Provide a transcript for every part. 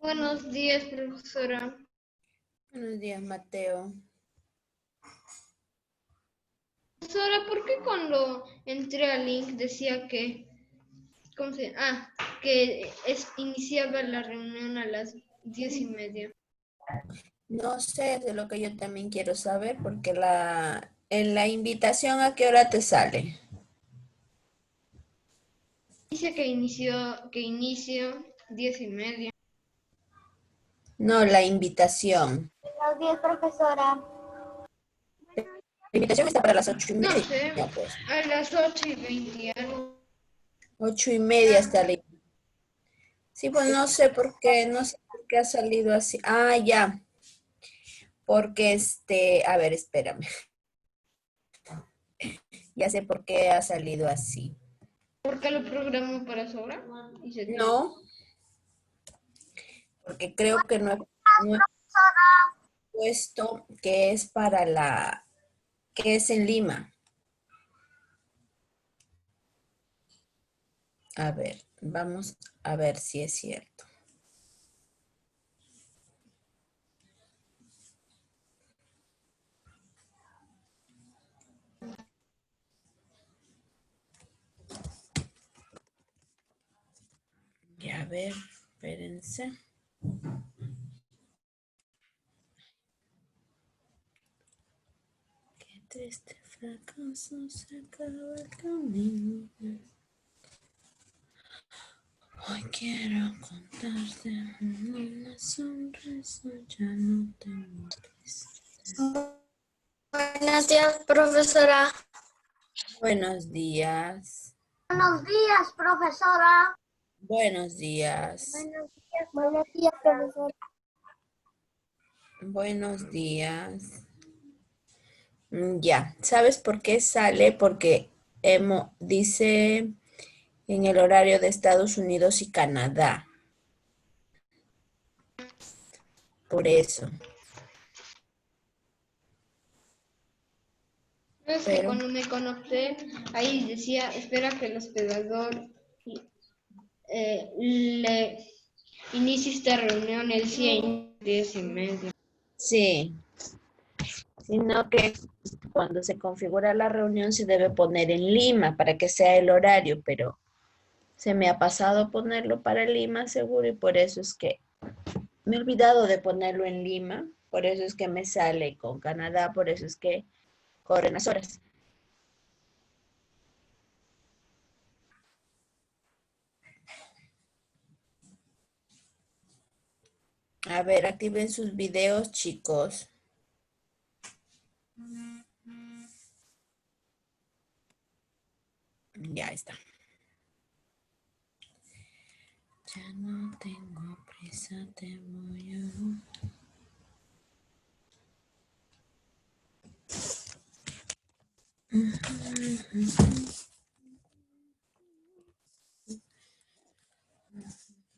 Buenos días, profesora. Buenos días, Mateo. Profesora, ¿por qué cuando entré al link decía que, iniciaba la reunión a las 10:30? No sé de lo que yo también quiero saber porque en la invitación, ¿a qué hora te sale? Dice que inicio 10:30. No, la invitación. Buenos días, profesora. La invitación está para las 8:30, No sé, pues. a las 8:20 algo. 8:30 está la. Sí, pues no sé por qué, no sé por qué ha salido así. Ah, ya. Porque a ver, espérame. Ya sé por qué ha salido así. ¿Por qué lo programo para esa hora? No, porque creo que no he puesto que es que es en Lima. A ver, vamos a ver si es cierto. Y a ver, espérense. Qué triste fracaso, se acaba el camino. Hoy quiero contarte una sonrisa, ya no tengo tristeza. Buenos días, profesora. Buenos días. Buenos días, profesora. Buenos días. Buenos días, profesora. Buenos días. Ya, ¿sabes por qué sale? Porque dice en el horario de Estados Unidos y Canadá. Por eso. Es que Pero cuando me conecté, ahí decía, espera que el hospedador le inicie esta reunión, el día 10:30. sí, sino que cuando se configura la reunión se debe poner en Lima para que sea el horario, pero se me ha pasado ponerlo para Lima seguro y por eso es que me he olvidado de ponerlo en Lima, por eso es que me sale con Canadá, por eso es que corren las horas. A ver, activen sus videos, chicos. Ya está. Ya no tengo prisa, te voy a...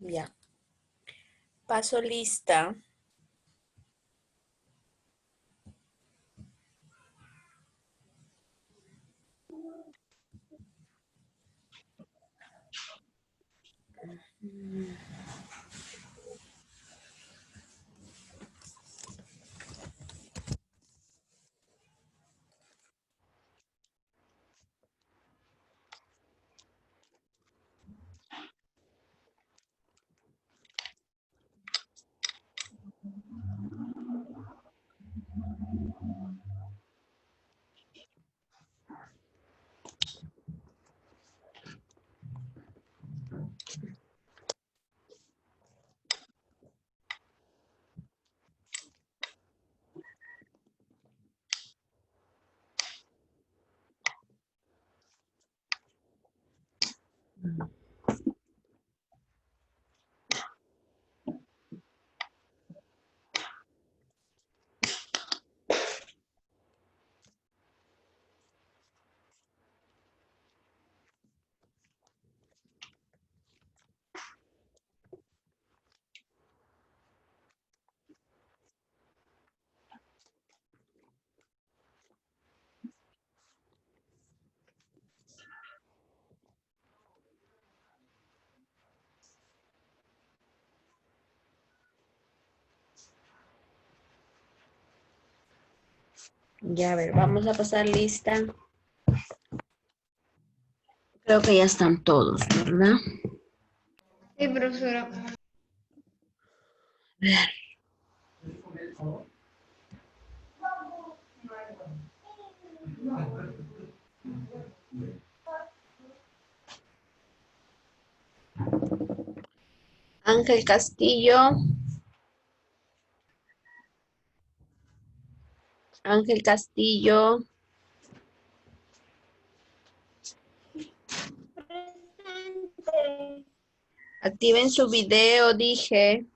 Ya. Paso lista. Ya, a ver, vamos a pasar lista. Creo que ya están todos, ¿verdad? Sí, profesora. Ángel Castillo. Ángel Castillo. Presente. Activen su video, dije.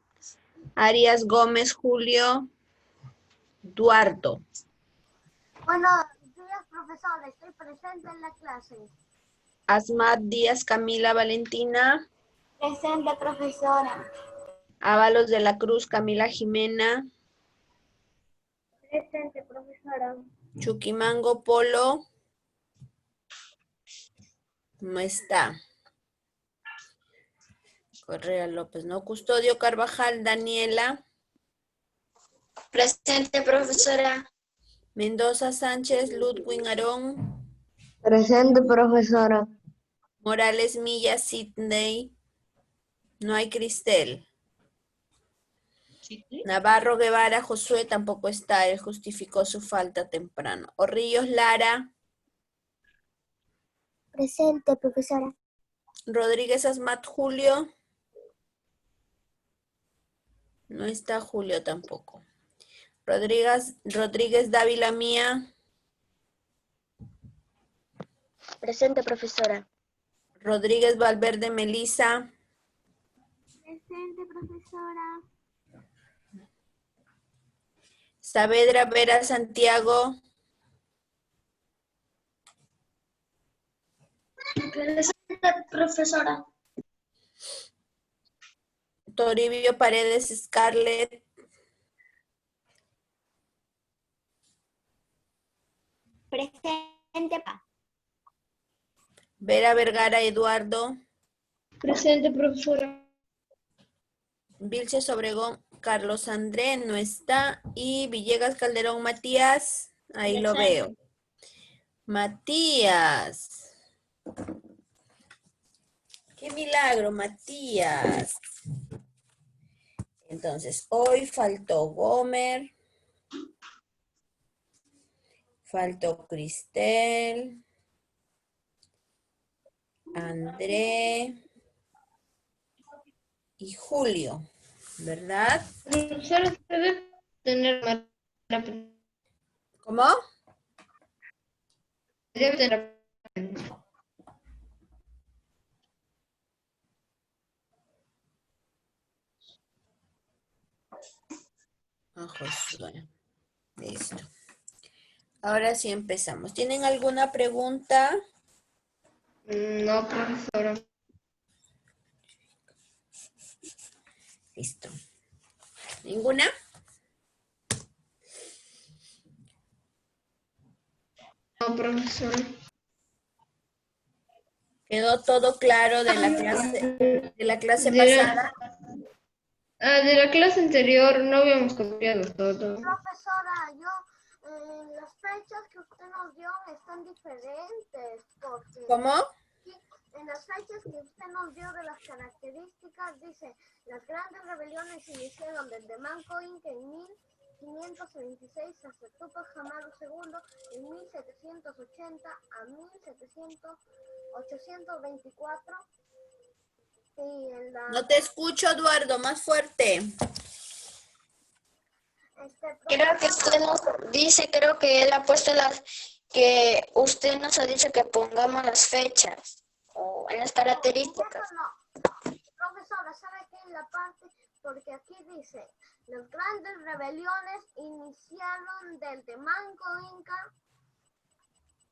Arias Gómez Julio. Duardo. Buenos días, profesora. Estoy presente en la clase. Asmat Díaz Camila Valentina. Presente, profesora. Ábalos de la Cruz Camila Jimena. Presente, profesora. Chuquimango Polo. No está. Correa López, no. Custodio Carvajal Daniela. Presente, profesora. Mendoza Sánchez Ludwig Aarón. Presente, profesora. Morales Milla Sidney. No hay Cristel. Navarro Guevara Josué tampoco está. Él justificó su falta temprano. Orrillos Lara. Presente, profesora. Rodríguez Asmat Julio. No está Julio tampoco. Rodríguez Dávila Mía. Presente, profesora. Rodríguez Valverde Melisa. Presente, profesora. Saavedra Vera Santiago. Presente, profesora. Toribio Paredes Scarlett. Presente, Vera Vergara Eduardo. Presente, profesora. Vilches Obregón Carlos André no está. Y Villegas Calderón Matías. Ahí lo veo. Matías. ¡Qué milagro, Matías! Entonces, hoy faltó Gomer. Faltó Cristel. André. Y Julio, ¿verdad? Profesora, debe tener ¿Cómo? debe tener. Josué. Listo. Ahora sí empezamos. ¿Tienen alguna pregunta? No, profesora. Listo. ¿Ninguna? No, profesora. ¿Quedó todo claro de la clase De pasada? de la clase anterior no habíamos copiado todo. profesora, las fechas que usted nos dio están diferentes, porque ¿Cómo? en las fechas que usted nos dio de las características dice, las grandes rebeliones se iniciaron desde Manco Inca en 1526 hasta Tupac Amaru II en 1780 a 824. Y en la... No te escucho, Eduardo, más fuerte. Creo que él ha puesto que usted nos ha dicho que pongamos las fechas o en las características. No, profesora, ¿sabe qué es la parte? Porque aquí dice, las grandes rebeliones iniciaron desde Manco Inca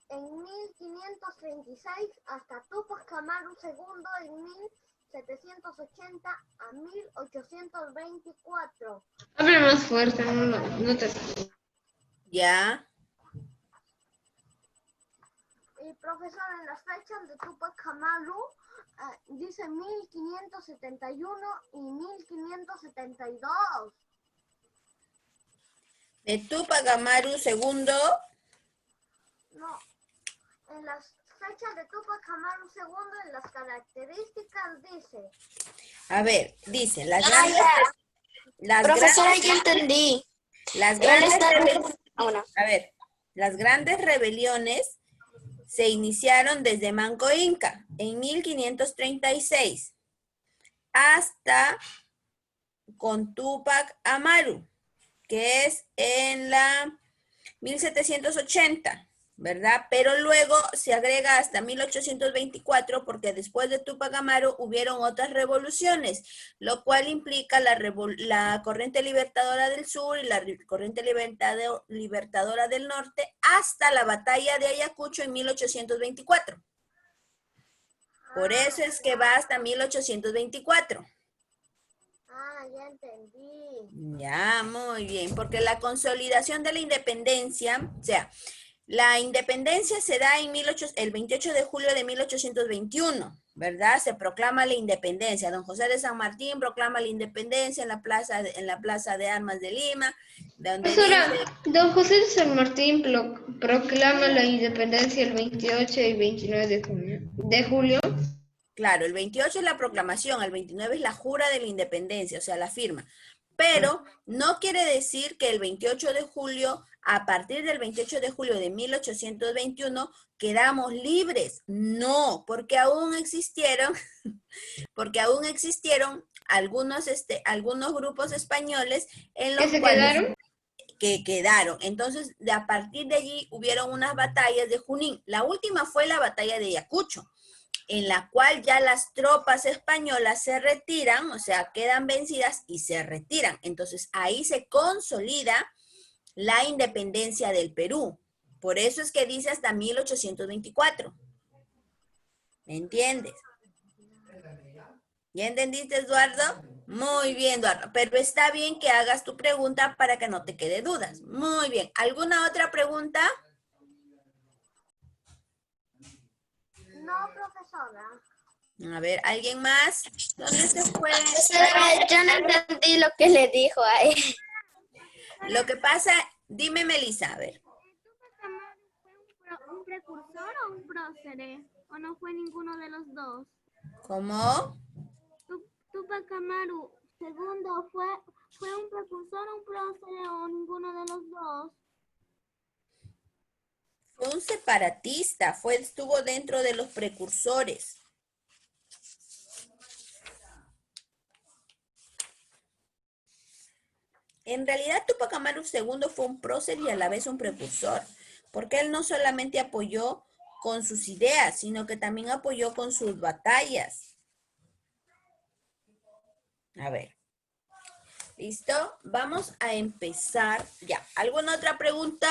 en 1536 hasta Tupac Amaru II en 1780 a 1824. Habla más fuerte, no te... Ya. Y profesor, en las fechas de Tupac Amaru dice 1571 y 1572. De Túpac Amaru II. No, en las fechas de Túpac Amaru II, en las características dice. A ver, dice, Profesora, ya entendí. las Él grandes está... a ver, las grandes rebeliones se iniciaron desde Manco Inca en 1536 hasta con Túpac Amaru, que es en la 1780, ¿verdad? Pero luego se agrega hasta 1824 porque después de Túpac Amaru hubieron otras revoluciones, lo cual implica la corriente libertadora del sur y la corriente libertadora del norte hasta la batalla de Ayacucho en 1824. Por eso es que va hasta 1824. Ah, ya entendí. Ya, muy bien, porque la consolidación de la independencia, o sea, la independencia se da en el 28 de julio de 1821, ¿verdad? Se proclama la independencia. Don José de San Martín proclama la independencia en la plaza de Armas de Lima, donde Profesora, dice, don José de San Martín proclama la independencia el 28 y 29 de julio. claro, el 28 es la proclamación, el 29 es la jura de la independencia, o sea, la firma. Pero no quiere decir que el 28 de julio, a partir del 28 de julio de 1821, quedamos libres. No, porque aún existieron, algunos grupos españoles en ¿Que los se cuales quedaron? que quedaron. Entonces, a partir de allí hubieron unas batallas de Junín. La última fue la batalla de Ayacucho, en la cual ya las tropas españolas se retiran, o sea, quedan vencidas y se retiran. Entonces, ahí se consolida la independencia del Perú. Por eso es que dice hasta 1824. ¿Me entiendes? ¿Ya entendiste, Eduardo? Muy bien, Eduardo. Pero está bien que hagas tu pregunta para que no te quede dudas. Muy bien. ¿Alguna otra pregunta? No, profesora. A ver, ¿alguien más? ¿Dónde se fue? Profesora, yo no entendí lo que le dijo a él. Lo que pasa, dime, Melissa, a ver. ¿Túpac Amaru fue un precursor o un prócer? ¿O no fue ninguno de los dos? ¿Cómo? ¿Túpac Amaru segundo fue un precursor o un prócer o ninguno de los dos? Fue un separatista, estuvo dentro de los precursores. En realidad, Túpac Amaru II fue un prócer y a la vez un precursor, porque él no solamente apoyó con sus ideas, sino que también apoyó con sus batallas. A ver. ¿Listo? Vamos a empezar ya. ¿Alguna otra pregunta?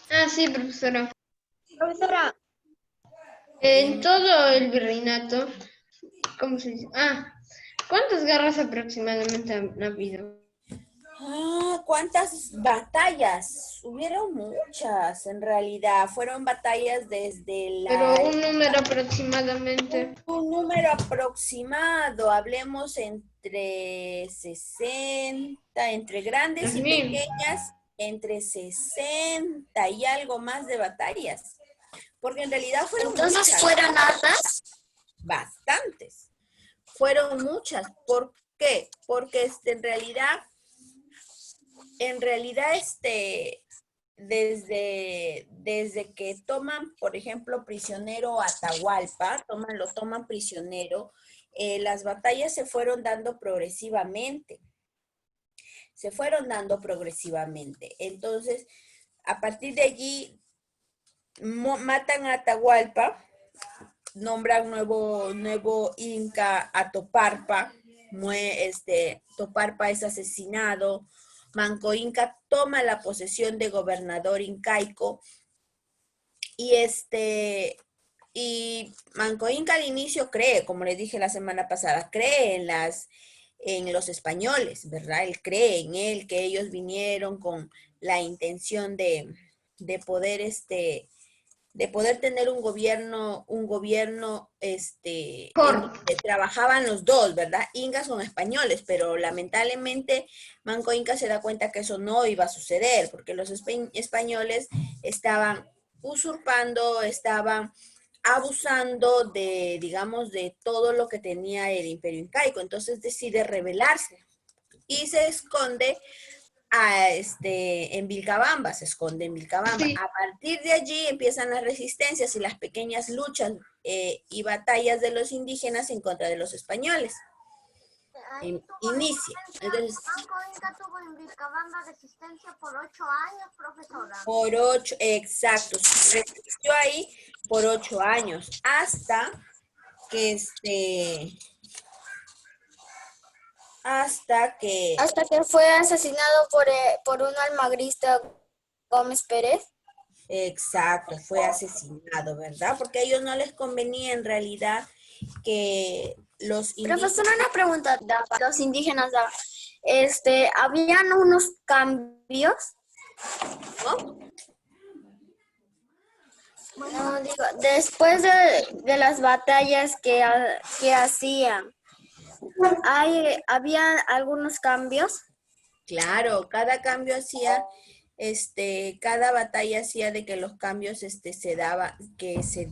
Ah, sí, profesora. Profesora, En todo el virreinato, ¿cómo se dice? Ah, ¿cuántas guerras aproximadamente han habido? ¿Cuántas batallas? Hubieron muchas, en realidad. Fueron batallas desde Pero un número aproximadamente. un número aproximado, hablemos entre 60, entre grandes y 2000. pequeñas, entre 60 y algo más de batallas. Porque en realidad fueron entonces muchas. fueron hartas. Bastantes. Fueron muchas. ¿Por qué? Porque en realidad, desde que toman, por ejemplo, prisionero a Atahualpa, lo toman prisionero, las batallas se fueron dando progresivamente. Entonces, a partir de allí, matan a Atahualpa, nombran nuevo Inca a Toparpa, Toparpa es asesinado, Manco Inca toma la posesión de gobernador incaico y Manco Inca al inicio cree, como les dije la semana pasada, cree en los españoles, ¿verdad? Él cree en él, que ellos vinieron con la intención de poder poder tener un gobierno, en Por, donde trabajaban los dos, ¿verdad? Incas con españoles, pero lamentablemente Manco Inca se da cuenta que eso no iba a suceder, porque los españoles estaban usurpando, estaban abusando de, digamos, de todo lo que tenía el imperio incaico, entonces decide rebelarse y se esconde en Vilcabamba, se esconde en Vilcabamba. sí. A partir de allí empiezan las resistencias y las pequeñas luchas y batallas de los indígenas en contra de los españoles. Inicia. Entonces, Manco Inca tuvo en Vilcabamba resistencia por 8 años, profesora. por 8, exacto, resistió ahí por 8 años, hasta que Hasta que fue asesinado por un almagrista, Gómez Pérez. exacto, fue asesinado, ¿verdad? Porque a ellos no les convenía en realidad que los indígenas... Profesora, una pregunta para los indígenas. ¿Habían unos cambios? ¿no? No, digo, después de las batallas que hacían, ¿había algunos cambios? Claro, cada cambio hacía, cada batalla hacía de que los cambios se daba, que se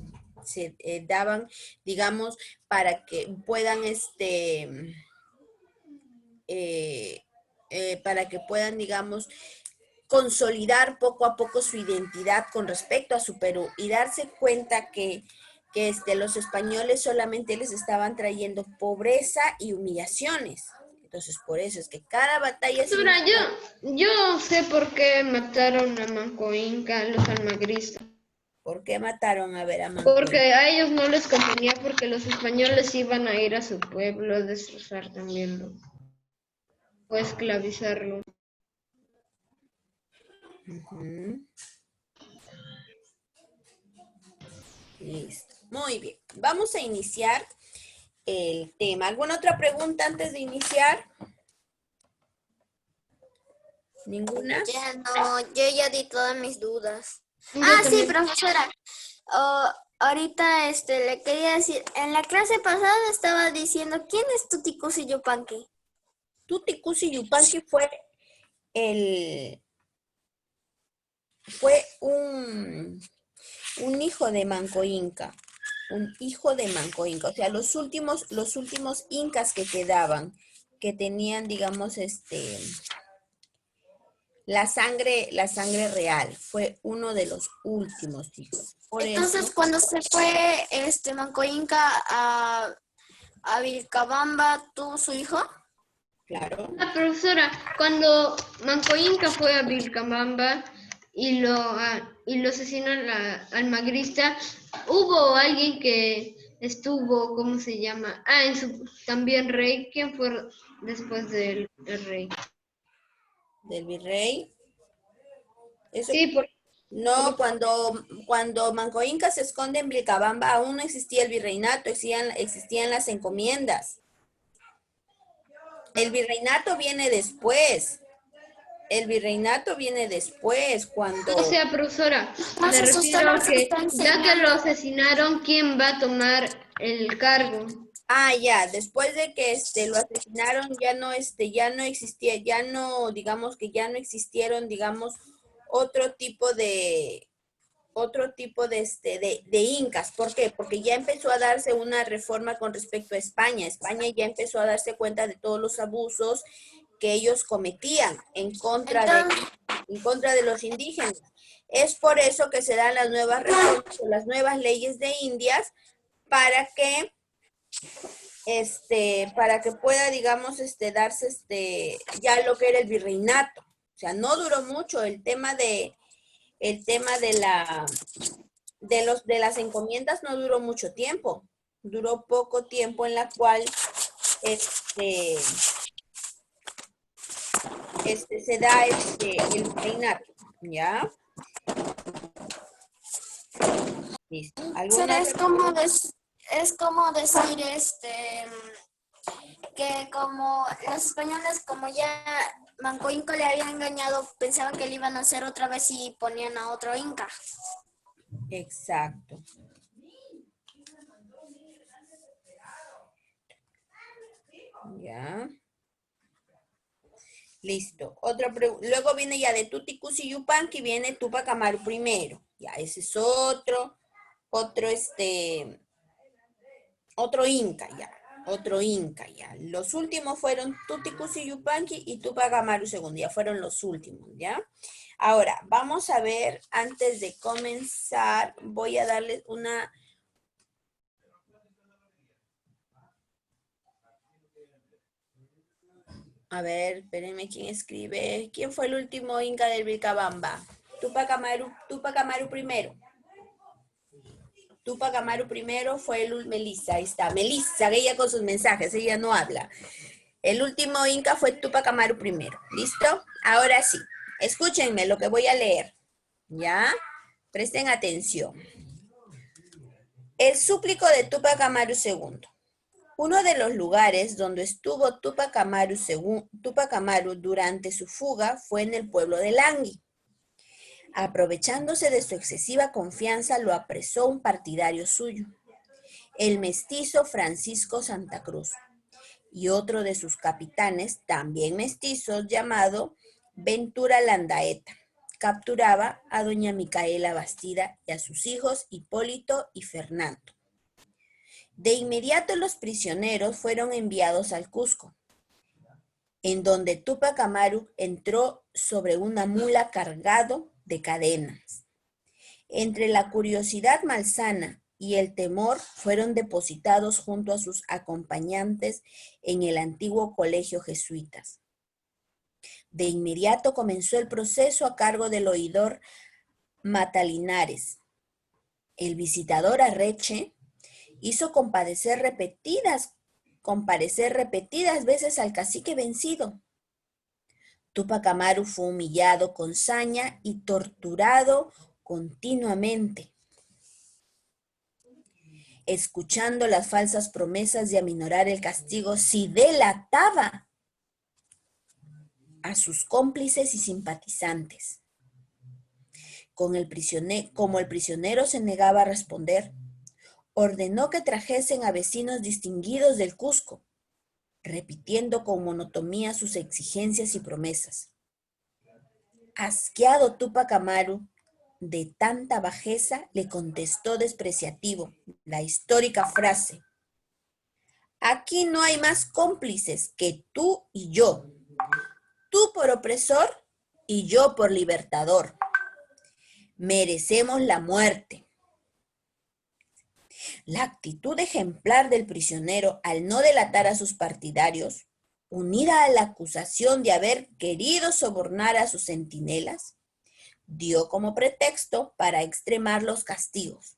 daban, digamos, para que puedan, para que puedan, digamos, consolidar poco a poco su identidad con respecto a su Perú y darse cuenta que los españoles solamente les estaban trayendo pobreza y humillaciones. Entonces, por eso es que cada batalla... Profesora, yo sé por qué mataron a Manco Inca, los almagristas. ¿Por qué mataron a ver a Manco Inca? Porque a ellos no les convenía porque los españoles iban a ir a su pueblo a destrozar también o esclavizarlo. Ujú. Listo. Muy bien. Vamos a iniciar el tema. ¿Alguna otra pregunta antes de iniciar? ¿Ninguna? Ya no, yo ya di todas mis dudas. Yo Sí, también. profesora. Ahorita le quería decir, en la clase pasada estaba diciendo, ¿quién es Tuticusi Yupanqui? Tuticusi Yupanqui fue un hijo de Manco Inca. Un hijo de Manco Inca. O sea, los últimos incas que quedaban, que tenían, digamos, la sangre real, fue uno de los últimos hijos. Por Entonces, eso, cuando se fue Manco Inca a Vilcabamba, ¿tuvo su hijo? claro. Profesora, cuando Manco Inca fue a Vilcabamba y lo asesinó al magrista, hubo alguien que estuvo, ¿cómo se llama? También rey. ¿Quién fue después del rey? Del virrey. Eso, Sí, no, cuando Manco Inca se esconde en Vilcabamba, aún no existía el virreinato, existían las encomiendas. El virreinato viene después. Cuando... o sea, profesora, me Entonces, usted refiero a nos que está ya que lo enseñando. asesinaron, ¿quién va a tomar el cargo? Ya, después de que lo asesinaron, ya no existía, digamos que ya no existieron, digamos, otro tipo de de incas. ¿Por qué? Porque ya empezó a darse una reforma con respecto a España. España ya empezó a darse cuenta de todos los abusos que ellos cometían en contra de los indígenas. Es por eso que se dan las nuevas reformas, las nuevas leyes de Indias para que pueda, digamos, darse ya lo que era el virreinato. O sea, no duró mucho el tema de las encomiendas, no duró mucho tiempo. Duró poco tiempo en la cual se da el virreinato, ¿ya? Listo. ¿Alguna Es como decir que como los españoles, como ya Manco Inca le había engañado, pensaban que le iban a hacer otra vez y ponían a otro Inca. Exacto. Ya. Listo. Luego viene ya de Tuticusi Yupanqui, viene Tupac Amaru primero. Ya, ese es otro inca ya. Otro inca ya. Los últimos fueron Tuticusi Yupanqui y Tupac Amaru segundo. Ya fueron los últimos, ¿ya? Ahora, vamos a ver, antes de comenzar, voy a darles una... A ver, espérenme, ¿quién escribe? ¿Quién fue el último inca del Vilcabamba? Tupac Amaru primero. Tupac Amaru primero fue Melissa, ahí está. Melissa, ella con sus mensajes, ella no habla. El último inca fue Tupac Amaru primero. ¿Listo? Ahora sí, escúchenme lo que voy a leer. ¿Ya? Presten atención. El súplico de Tupac Amaru II. Uno de los lugares donde estuvo Tupac Amaru durante su fuga fue en el pueblo de Langui. Aprovechándose de su excesiva confianza, lo apresó un partidario suyo, el mestizo Francisco Santa Cruz, y otro de sus capitanes, también mestizos, llamado Ventura Landaeta. Capturaba a doña Micaela Bastida y a sus hijos Hipólito y Fernando. De inmediato los prisioneros fueron enviados al Cusco, en donde Tupac Amaru entró sobre una mula cargado de cadenas. Entre la curiosidad malsana y el temor fueron depositados junto a sus acompañantes en el antiguo colegio jesuitas. De inmediato comenzó el proceso a cargo del oidor Matalinares. El visitador Arreche hizo comparecer repetidas veces al cacique vencido. Tupac Amaru fue humillado con saña y torturado continuamente. Escuchando las falsas promesas de aminorar el castigo, si delataba a sus cómplices y simpatizantes. Como el prisionero se negaba a responder, ordenó que trajesen a vecinos distinguidos del Cusco, repitiendo con monotonía sus exigencias y promesas. Asqueado Tupac Amaru de tanta bajeza, le contestó despreciativo la histórica frase: aquí no hay más cómplices que tú y yo, tú por opresor y yo por libertador. Merecemos la muerte. La actitud ejemplar del prisionero al no delatar a sus partidarios, unida a la acusación de haber querido sobornar a sus centinelas, dio como pretexto para extremar los castigos.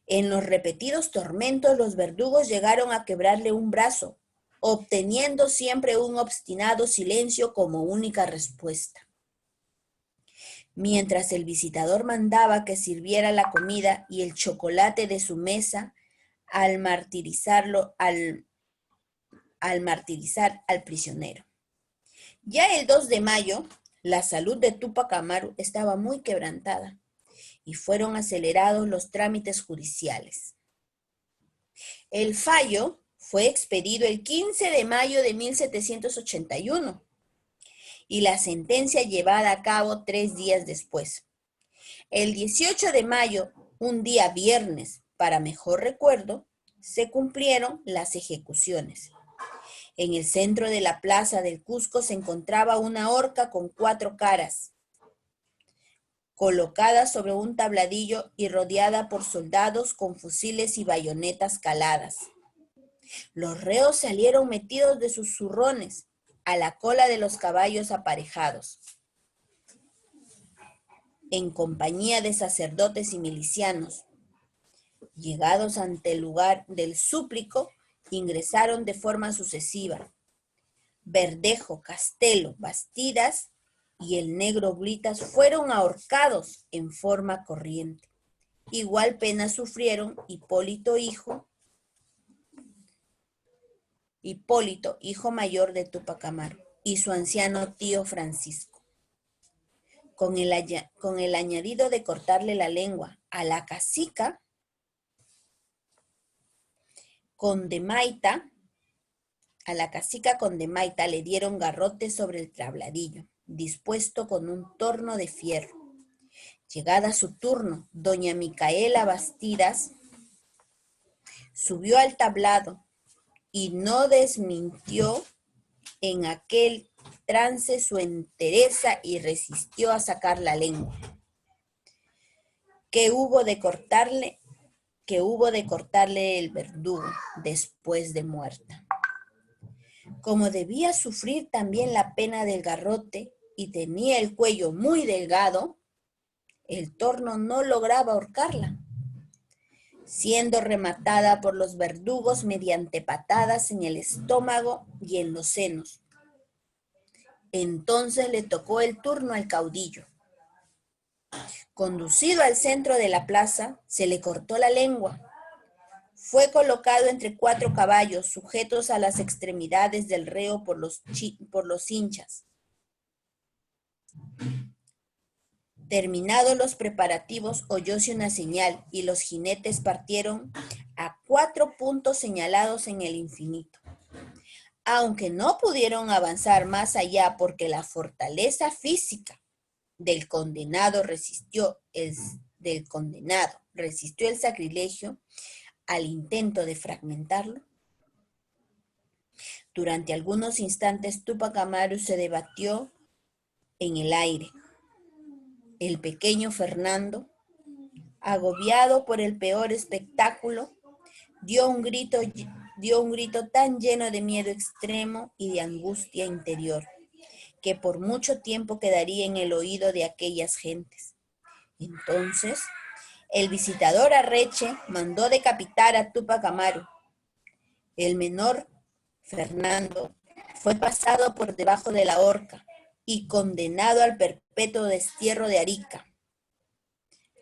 En los repetidos tormentos, los verdugos llegaron a quebrarle un brazo, obteniendo siempre un obstinado silencio como única respuesta. Mientras el visitador mandaba que sirviera la comida y el chocolate de su mesa al martirizar al prisionero. Ya el 2 de mayo, la salud de Tupac Amaru estaba muy quebrantada y fueron acelerados los trámites judiciales. El fallo fue expedido el 15 de mayo de 1781 y la sentencia llevada a cabo 3 días después. El 18 de mayo, un día viernes, para mejor recuerdo, se cumplieron las ejecuciones. En el centro de la plaza del Cusco se encontraba una horca con 4 caras, colocada sobre un tabladillo y rodeada por soldados con fusiles y bayonetas caladas. Los reos salieron metidos de sus zurrones a la cola de los caballos aparejados, en compañía de sacerdotes y milicianos. Llegados ante el lugar del súplico, ingresaron de forma sucesiva Verdejo, Castelo, Bastidas y el negro Blitas fueron ahorcados en forma corriente. Igual pena sufrieron Hipólito, hijo mayor de Tupac Amaru, y su anciano tío Francisco. con el añadido de cortarle la lengua a la cacica Condemaita. A la cacica Condemaita le dieron garrote sobre el tabladillo, dispuesto con un torno de fierro. Llegada su turno, doña Micaela Bastidas subió al tablado y no desmintió en aquel trance su entereza y resistió a sacar la lengua, que hubo de cortarle el verdugo después de muerta. Como debía sufrir también la pena del garrote y tenía el cuello muy delgado, el torno no lograba ahorcarla, siendo rematada por los verdugos mediante patadas en el estómago y en los senos. Entonces le tocó el turno al caudillo. Conducido al centro de la plaza, se le cortó la lengua. Fue colocado entre 4 caballos sujetos a las extremidades del reo por los hinchas. Terminados los preparativos, oyóse una señal y los jinetes partieron a 4 puntos señalados en el infinito. Aunque no pudieron avanzar más allá porque la fortaleza física del condenado resistió el sacrilegio al intento de fragmentarlo. Durante algunos instantes Túpac Amaru se debatió en el aire. El pequeño Fernando, agobiado por el peor espectáculo, dio un grito tan lleno de miedo extremo y de angustia interior, que por mucho tiempo quedaría en el oído de aquellas gentes. Entonces, el visitador Arreche mandó decapitar a Túpac Amaru. El menor, Fernando, fue pasado por debajo de la horca y condenado al perpetuo destierro de Arica.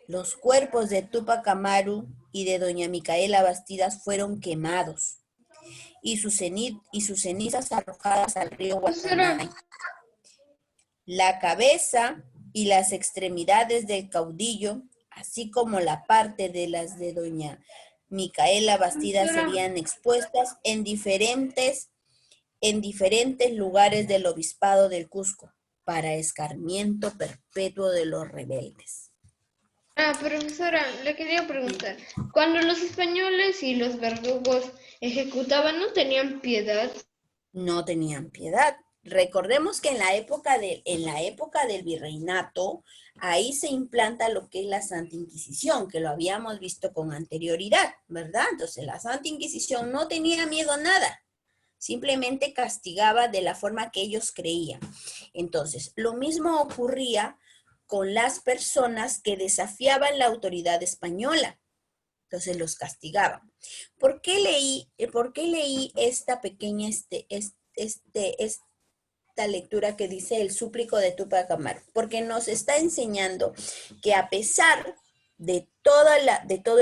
Los cuerpos de Túpac Amaru y de doña Micaela Bastidas fueron quemados y sus cenizas arrojadas al río Guatanay. La cabeza y las extremidades del caudillo, así como la parte de las de doña Micaela Bastidas, serían expuestas en diferentes lugares del obispado del Cusco para escarmiento perpetuo de los rebeldes. Profesora, le quería preguntar, cuando los españoles y los verdugos ejecutaban, ¿no tenían piedad? No tenían piedad. Recordemos que en la época del virreinato, ahí se implanta lo que es la Santa Inquisición, que lo habíamos visto con anterioridad, ¿verdad? Entonces la Santa Inquisición no tenía miedo a nada, simplemente castigaba de la forma que ellos creían. Entonces, lo mismo ocurría con las personas que desafiaban la autoridad española. Entonces los castigaban. ¿Por qué leí esta pequeña esta lectura que dice el súplico de Túpac Amaru? Porque nos está enseñando que a pesar de todo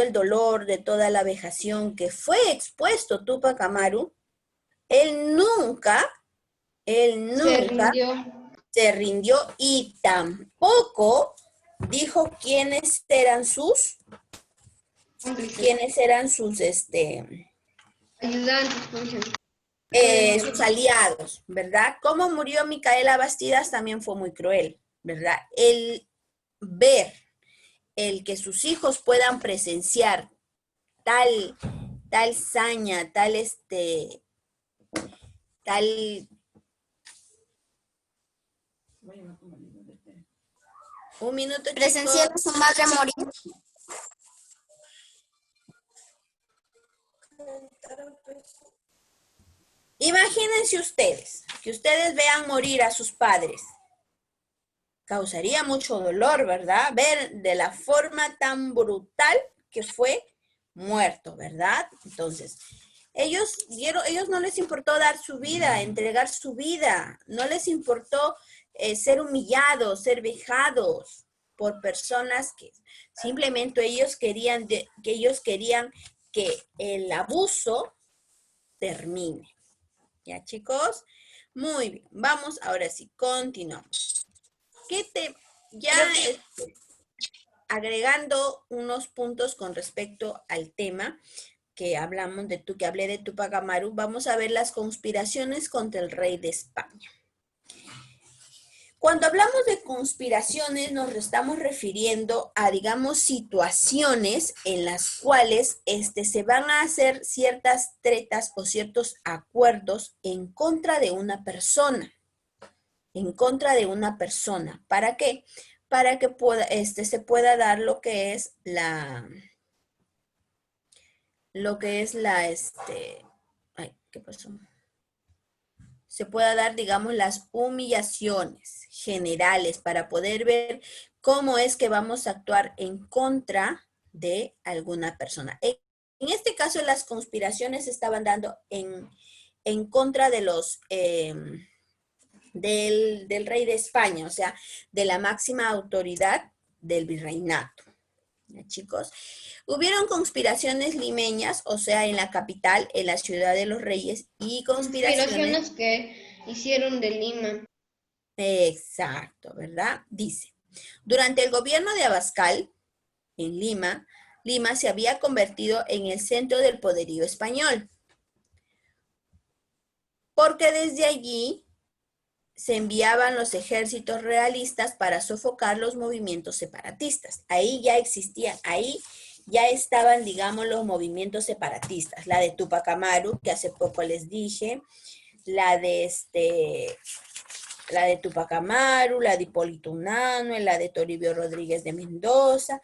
el dolor, de toda la vejación que fue expuesto Túpac Amaru, él nunca se rindió y tampoco dijo quiénes eran sus ayudantes, por ejemplo. Sus aliados, ¿verdad? Cómo murió Micaela Bastidas también fue muy cruel, ¿verdad? El ver, el que sus hijos puedan presenciar tal saña, un minuto, Presenciar a su madre morir. Imagínense ustedes, que ustedes vean morir a sus padres. Causaría mucho dolor, ¿verdad? Ver de la forma tan brutal que fue muerto, ¿verdad? Entonces, ellos no les importó dar su vida, entregar su vida. No les importó ser humillados, ser vejados por personas que simplemente ellos querían que el abuso termine. ¿Ya, chicos? Muy bien. Vamos, ahora sí, continuamos. ya agregando unos puntos con respecto al tema que hablamos que hablé de Tupac Amaru, vamos a ver las conspiraciones contra el rey de España. Cuando hablamos de conspiraciones nos estamos refiriendo a, digamos, situaciones en las cuales se van a hacer ciertas tretas o ciertos acuerdos en contra de una persona. En contra de una persona. ¿Para qué? Para que se pueda dar lo que es ay, ¿qué pasó? Se pueda dar, digamos, las humillaciones generales para poder ver cómo es que vamos a actuar en contra de alguna persona. En este caso, las conspiraciones se estaban dando en contra de del rey de España, o sea, de la máxima autoridad del virreinato. ¿Ya, chicos? Hubieron conspiraciones limeñas, o sea, en la capital, en la ciudad de los reyes, y Conspiraciones que hicieron de Lima. Exacto, ¿verdad? Dice, durante el gobierno de Abascal, en Lima, Lima se había convertido en el centro del poderío español, porque desde allí se enviaban los ejércitos realistas para sofocar los movimientos separatistas. Ahí ya existían, ahí ya estaban, digamos, los movimientos separatistas. La de Tupac Amaru, que hace poco les dije, la de Tupac Amaru, la de Hipólito Unanue, la de Toribio Rodríguez de Mendoza,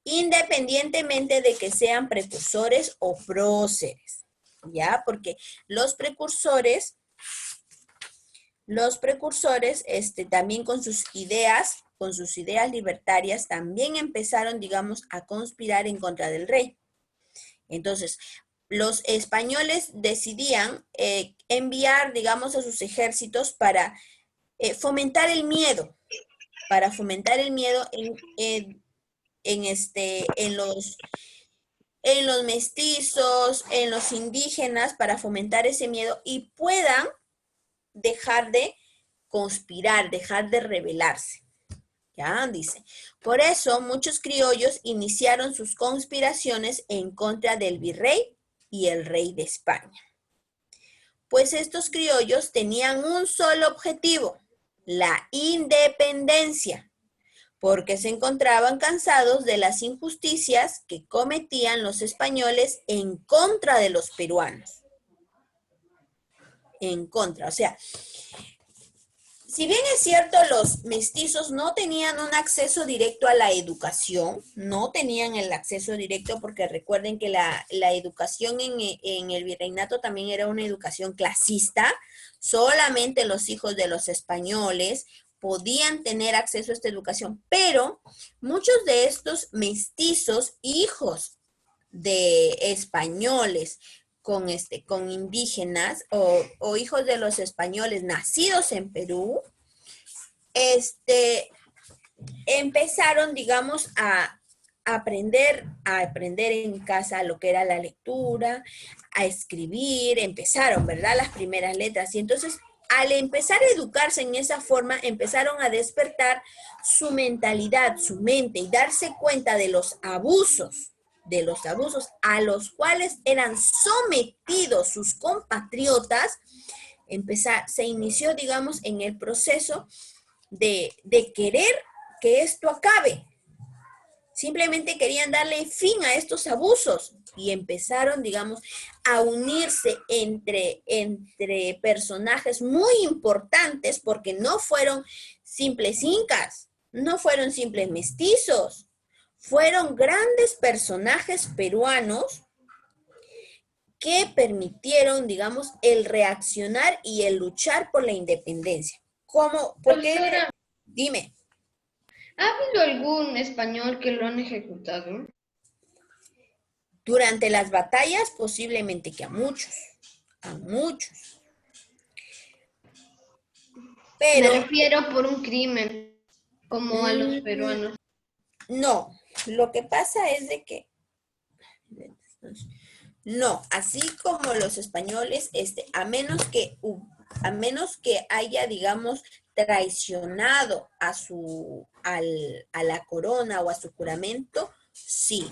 independientemente de que sean precursores o próceres, ¿ya? Porque los precursores también con sus ideas libertarias, también empezaron, digamos, a conspirar en contra del rey. Entonces, los españoles decidían enviar, digamos, a sus ejércitos para fomentar el miedo en los mestizos, en los indígenas, para fomentar ese miedo y puedan dejar de conspirar, dejar de rebelarse. Ya, dice. Por eso muchos criollos iniciaron sus conspiraciones en contra del virrey y el rey de España. Pues estos criollos tenían un solo objetivo, la independencia, porque se encontraban cansados de las injusticias que cometían los españoles en contra de los peruanos. En contra, o sea, si bien es cierto, los mestizos no tenían un acceso directo a la educación, no tenían el acceso directo porque recuerden que la educación en el virreinato también era una educación clasista, solamente los hijos de los españoles podían tener acceso a esta educación, pero muchos de estos mestizos, hijos de españoles, con indígenas o hijos de los españoles nacidos en Perú, empezaron, digamos, a aprender en casa lo que era la lectura, a escribir, empezaron, ¿verdad? Las primeras letras. Y entonces, al empezar a educarse en esa forma, empezaron a despertar su mentalidad, su mente y darse cuenta de los abusos a los cuales eran sometidos sus compatriotas. Se inició, digamos, en el proceso de querer que esto acabe. Simplemente querían darle fin a estos abusos y empezaron, digamos, a unirse entre personajes muy importantes porque no fueron simples incas, no fueron simples mestizos, fueron grandes personajes peruanos que permitieron, digamos, el reaccionar y el luchar por la independencia. ¿Cómo? ¿Por qué? Profesora, Dime. ¿ha habido algún español que lo han ejecutado? Durante las batallas, posiblemente que a muchos. Pero, me refiero por un crimen, como a los peruanos. No, lo que pasa es de que no, así como los españoles, a menos que haya, digamos, traicionado a la corona o a su juramento, sí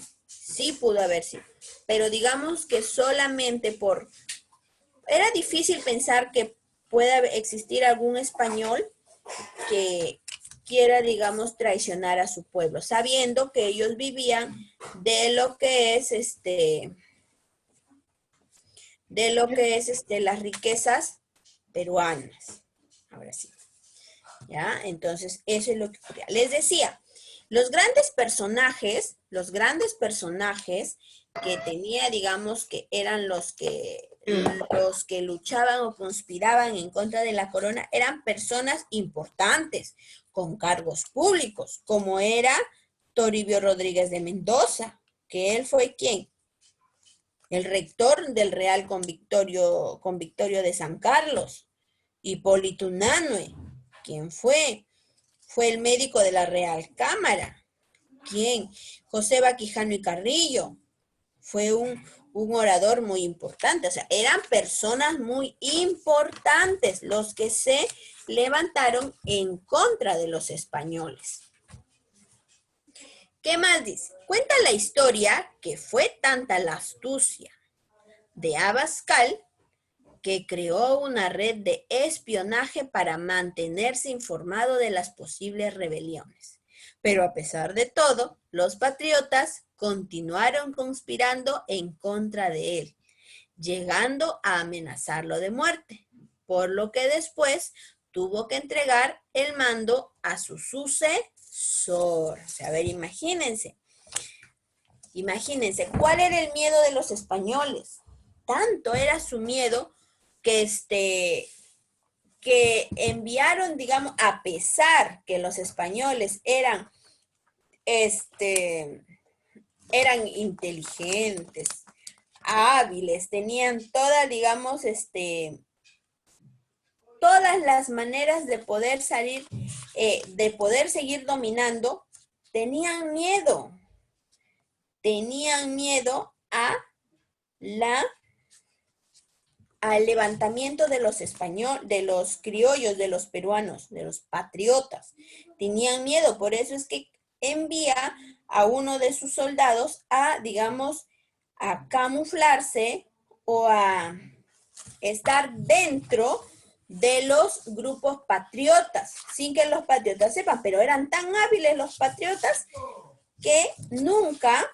pudo haber sido. Pero digamos que solamente era difícil pensar que pueda existir algún español que quiera, digamos, traicionar a su pueblo, sabiendo que ellos vivían de lo que es las riquezas peruanas. Ahora sí. ¿Ya? Entonces, eso es lo que ocurría. Les decía, los grandes personajes que tenía, digamos, que eran los que luchaban o conspiraban en contra de la corona, eran personas importantes, con cargos públicos, como era Toribio Rodríguez de Mendoza, que él fue ¿quién? El rector del Real Convictorio de San Carlos. Hipólito Unanue, ¿quién fue? Fue el médico de la Real Cámara. ¿Quién? José Baquijano y Carrillo. Fue un orador muy importante. O sea, eran personas muy importantes los que se levantaron en contra de los españoles. ¿Qué más dice? Cuenta la historia que fue tanta la astucia de Abascal que creó una red de espionaje para mantenerse informado de las posibles rebeliones. Pero a pesar de todo, los patriotas continuaron conspirando en contra de él, llegando a amenazarlo de muerte, por lo que después tuvo que entregar el mando a su sucesor. O sea, a ver, imagínense, ¿cuál era el miedo de los españoles? Tanto era su miedo que enviaron, digamos, a pesar que los españoles eran inteligentes, hábiles, tenían todas, digamos, todas las maneras de poder salir, de poder seguir dominando, tenían miedo al levantamiento de los españoles, de los criollos, de los peruanos, de los patriotas. Tenían miedo, por eso es que envía a uno de sus soldados a, digamos, a camuflarse o a estar dentro de los grupos patriotas, sin que los patriotas sepan, pero eran tan hábiles los patriotas que nunca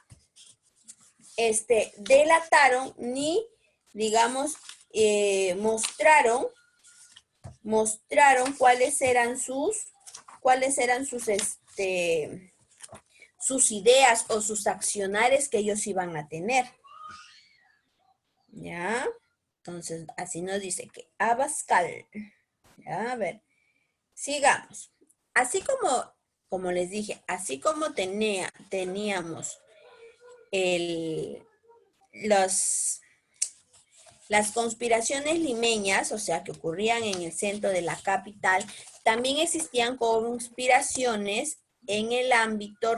delataron ni, digamos, mostraron cuáles eran sus ideas o sus accionares que ellos iban a tener. ¿Ya? Entonces, así nos dice que Abascal. ¿Ya? A ver, sigamos. Así como les dije, así como teníamos las conspiraciones limeñas, o sea, que ocurrían en el centro de la capital, también existían conspiraciones en el ámbito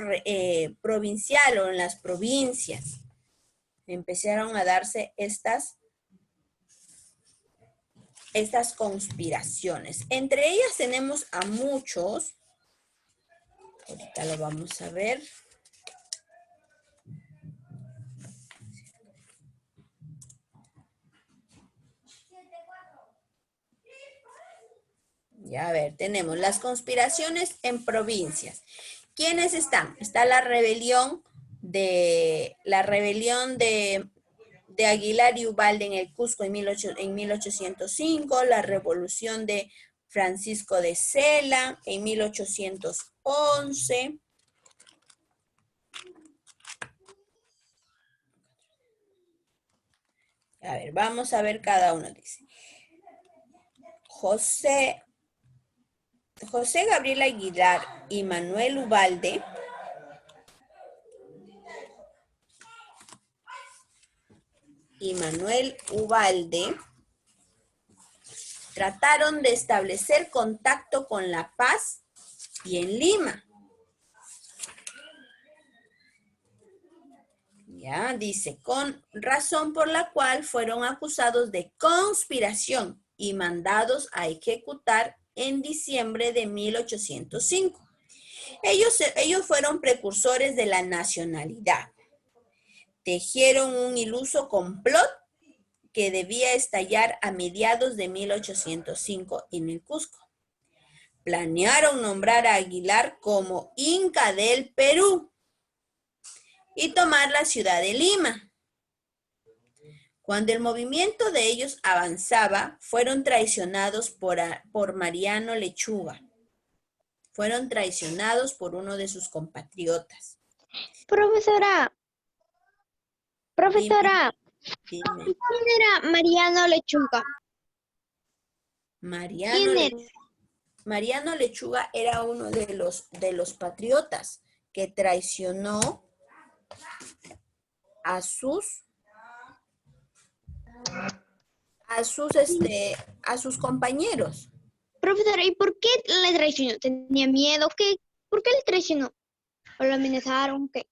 provincial o en las provincias. Empezaron a darse estas conspiraciones. Entre ellas tenemos a muchos. Ahorita lo vamos a ver. Ya, a ver, tenemos las conspiraciones en provincias. ¿Quiénes están? Está la rebelión de Aguilar y Ubalde en el Cusco en 1805, la revolución de Francisco de Sela en 1811. A ver, vamos a ver cada uno, dice. José Gabriel Aguilar y Manuel Ubalde trataron de establecer contacto con La Paz y en Lima. Ya, dice, con razón por la cual fueron acusados de conspiración y mandados a ejecutar en diciembre de 1805. Ellos fueron precursores de la nacionalidad. Tejieron un iluso complot que debía estallar a mediados de 1805 en el Cusco. Planearon nombrar a Aguilar como Inca del Perú y tomar la ciudad de Lima. Cuando el movimiento de ellos avanzaba, fueron traicionados por Mariano Lechuga. Fueron traicionados por uno de sus compatriotas. Profesora, Dime. ¿quién era Mariano Lechuga? Mariano Lechuga era uno de los patriotas que traicionó a sus compañeros. Profesora, ¿y por qué le traicionó? ¿Tenía miedo? ¿Qué? ¿Por qué le traicionó? ¿O lo amenazaron? ¿Qué?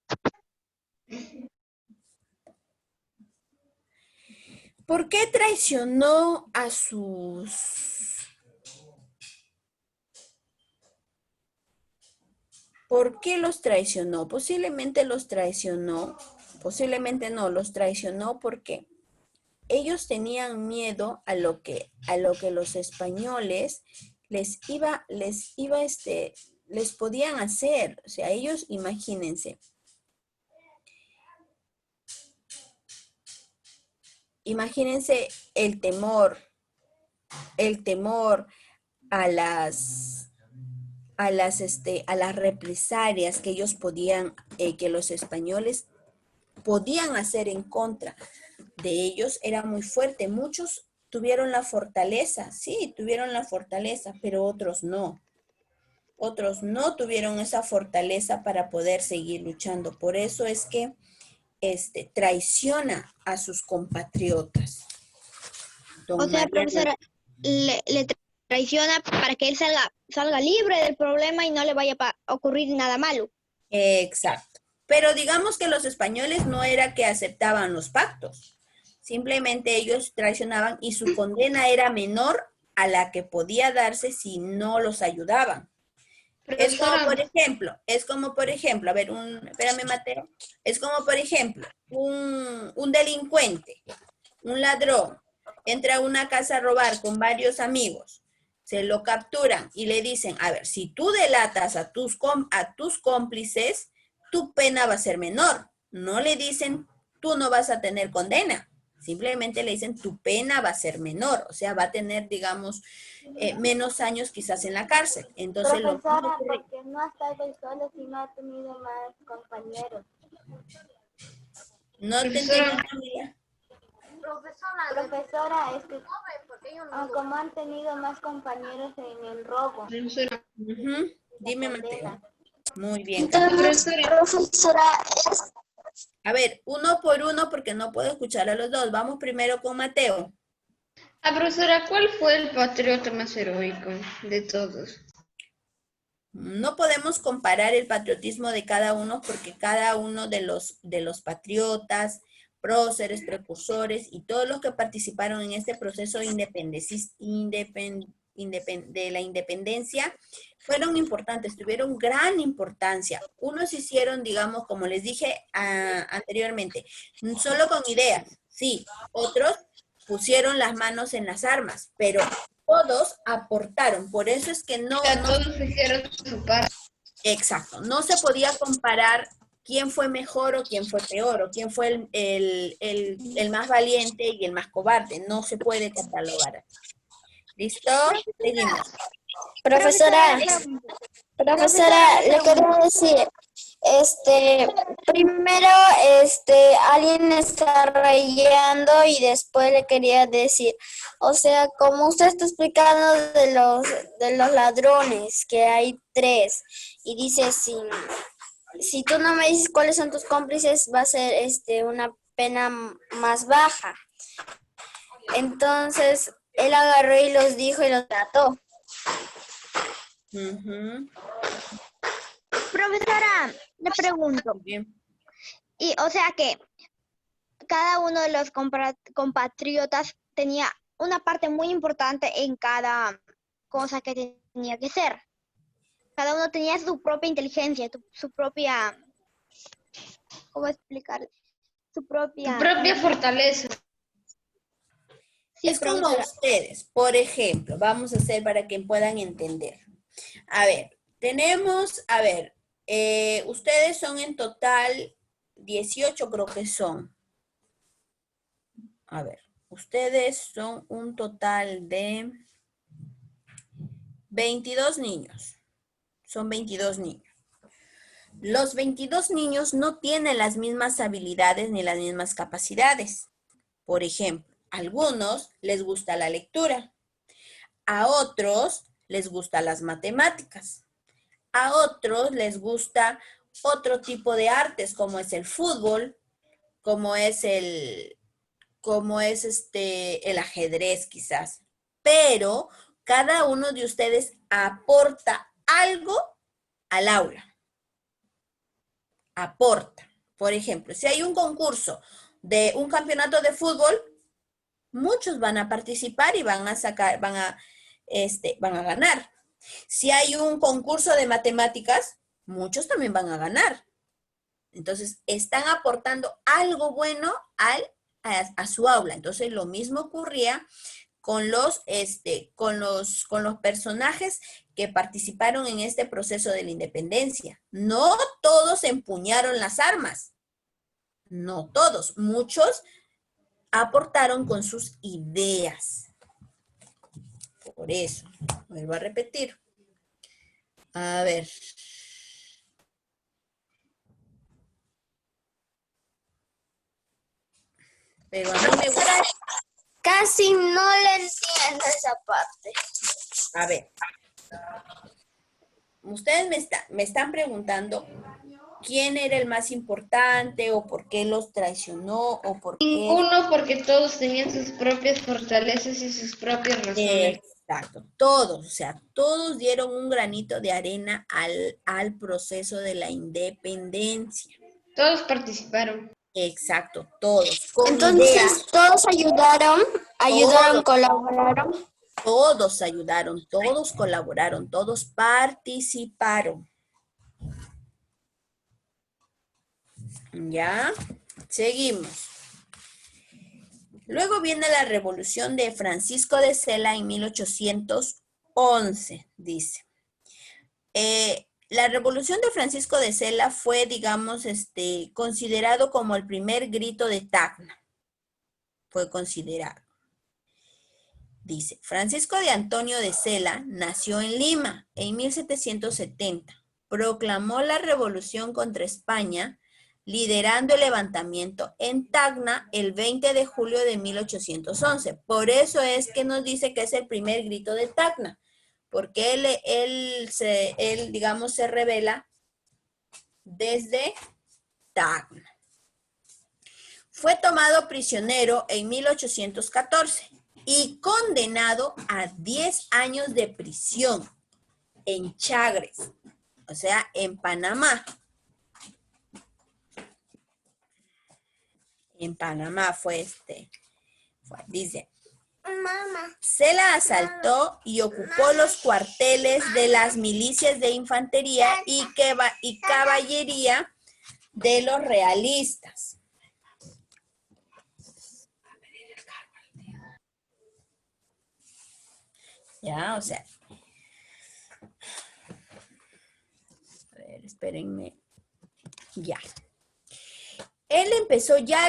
¿Por qué traicionó a sus... ¿Por qué los traicionó? Posiblemente los traicionó, posiblemente no, los traicionó porque ellos tenían miedo a lo que los españoles les podían hacer. O sea, ellos, imagínense el temor a las represalias que ellos podían, que los españoles podían hacer en contra de ellos, era muy fuerte. Muchos tuvieron la fortaleza, sí, tuvieron la fortaleza, pero otros no. Otros no tuvieron esa fortaleza para poder seguir luchando. Por eso es que traiciona a sus compatriotas. O sea, profesora, le traiciona para que él salga libre del problema y no le vaya a ocurrir nada malo. Exacto. Pero digamos que los españoles no era que aceptaban los pactos. Simplemente ellos traicionaban y su condena era menor a la que podía darse si no los ayudaban. Es como por ejemplo, a ver, espérame Mateo, es como por ejemplo, un delincuente, un ladrón, entra a una casa a robar con varios amigos, se lo capturan y le dicen, a ver, si tú delatas a tus cómplices, tu pena va a ser menor. No le dicen, tú no vas a tener condena. Simplemente le dicen, tu pena va a ser menor. O sea, va a tener, digamos, menos años quizás en la cárcel. Entonces, Profesora, porque no ha estado solo, sino ha tenido más compañeros. No te entiendo, María. Profesora, es que como han tenido más compañeros en el robo. Dime, Mateo. Muy bien. Profesora, A ver, uno por uno porque no puedo escuchar a los dos. Vamos primero con Mateo. Profesora, ¿cuál fue el patriota más heroico de todos? No podemos comparar el patriotismo de cada uno porque cada uno de los patriotas, próceres, precursores y todos los que participaron en este proceso de la independencia fueron importantes, tuvieron gran importancia. Unos hicieron, digamos, como les dije anteriormente, solo con ideas, sí. Otros pusieron las manos en las armas, pero todos aportaron. Por eso es que Todos hicieron su parte. Exacto. No se podía comparar quién fue mejor o quién fue peor, o quién fue el más valiente y el más cobarde. No se puede catalogar. ¿Listo? Seguimos. Profesora, le quiero decir, primero, alguien está rayando y después le quería decir, o sea, como usted está explicando de los ladrones, que hay 3, y dice, si tú no me dices cuáles son tus cómplices, va a ser una pena más baja. Entonces, él agarró y los dijo y los trató. Profesora, le pregunto. Bien. Y o sea que cada uno de los compatriotas tenía una parte muy importante en cada cosa que tenía que ser. Cada uno tenía su propia inteligencia, su propia, ¿cómo explicar? Su Tu propia... propia fortaleza. Sí, Es como profesora. ustedes, por ejemplo, vamos a hacer para que puedan entender. A ver, tenemos, ustedes son en total 18, creo que son. A ver, ustedes son un total de 22 niños. Son 22 niños. Los 22 niños no tienen las mismas habilidades ni las mismas capacidades. Por ejemplo, a algunos les gusta la lectura, a otros les gustan las matemáticas, a otros les gusta otro tipo de artes como es el fútbol, como es el ajedrez quizás. Pero cada uno de ustedes aporta algo al aula. Aporta. Por ejemplo, si hay un concurso de un campeonato de fútbol, muchos van a participar y van a ganar. Si hay un concurso de matemáticas, muchos también van a ganar. Entonces, están aportando algo bueno a su aula. Entonces, lo mismo ocurría con los personajes que participaron en este proceso de la independencia. No todos empuñaron las armas. No todos. Muchos aportaron con sus ideas. Por eso, vuelvo a repetir. A ver. Pero a mí me gusta. Casi no le entiendo esa parte. A ver. Ustedes me están preguntando quién era el más importante o por qué los traicionó o por qué. Ninguno, porque todos tenían sus propias fortalezas y sus propias razones. Exacto, todos, o sea, todos dieron un granito de arena al proceso de la independencia. Todos participaron. Exacto, todos. Con Entonces, ideas, todos ayudaron, Todos. colaboraron. todos ayudaron, todos colaboraron, todos participaron. ¿Ya? Seguimos. Luego viene la revolución de Francisco de Sela en 1811, dice. La revolución de Francisco de Sela fue, digamos, considerado como el primer grito de Tacna. Fue considerado. Dice, Francisco de Antonio de Sela nació en Lima en 1770. Proclamó la revolución contra España, liderando el levantamiento en Tacna el 20 de julio de 1811. Por eso es que nos dice que es el primer grito de Tacna, porque él digamos, se revela desde Tacna. Fue tomado prisionero en 1814 y condenado a 10 años de prisión en Chagres, o sea, en Panamá. En Panamá dice, Sela asaltó y ocupó los cuarteles de las milicias de infantería y caballería de los realistas. Ya, o sea. A ver, espérenme. Ya. Él empezó ya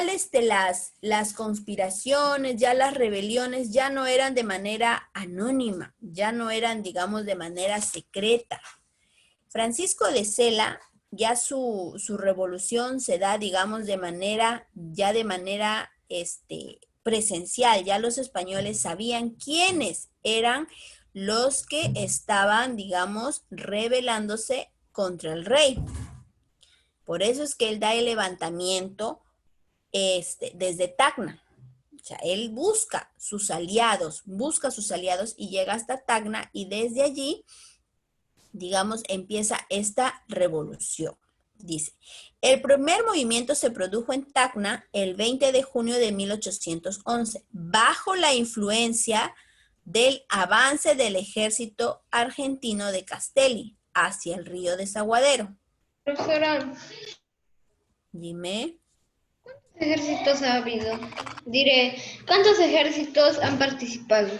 las conspiraciones, ya las rebeliones, ya no eran de manera anónima, ya no eran, digamos, de manera secreta. Francisco de Sela, ya su revolución se da, digamos, de manera presencial. Ya los españoles sabían quiénes eran los que estaban, digamos, rebelándose contra el rey. Por eso es que él da el levantamiento desde Tacna. O sea, él busca sus aliados y llega hasta Tacna y desde allí, digamos, empieza esta revolución. Dice, el primer movimiento se produjo en Tacna el 20 de junio de 1811, bajo la influencia del avance del ejército argentino de Castelli hacia el río Desaguadero? Profesora, Dime. ejércitos ha habido? Diré, ¿cuántos ejércitos han participado?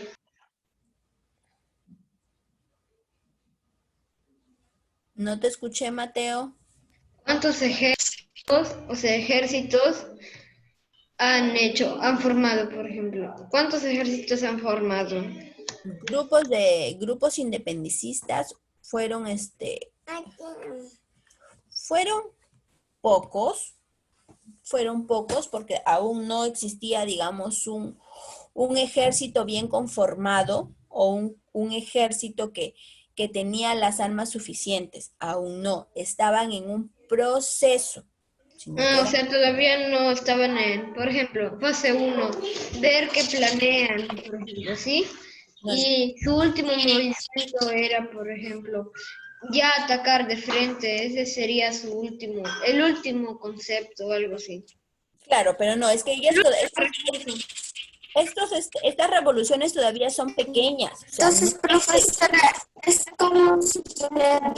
No te escuché, Mateo. ¿Cuántos ejércitos han formado, por ejemplo? ¿Cuántos ejércitos han formado? Grupos independencistas fueron pocos, fueron pocos porque aún no existía, digamos, un ejército bien conformado o un ejército que tenía las armas suficientes. Aún no, estaban en un proceso. O sea, todavía no estaban por ejemplo, fase 1, ver qué planean, por ejemplo, ¿sí? Y su último movimiento era, por ejemplo, ya atacar de frente, ese sería el último concepto o algo así. Claro, pero no, es que estas revoluciones todavía son pequeñas. O sea, Entonces, profesora, es como si tuviera...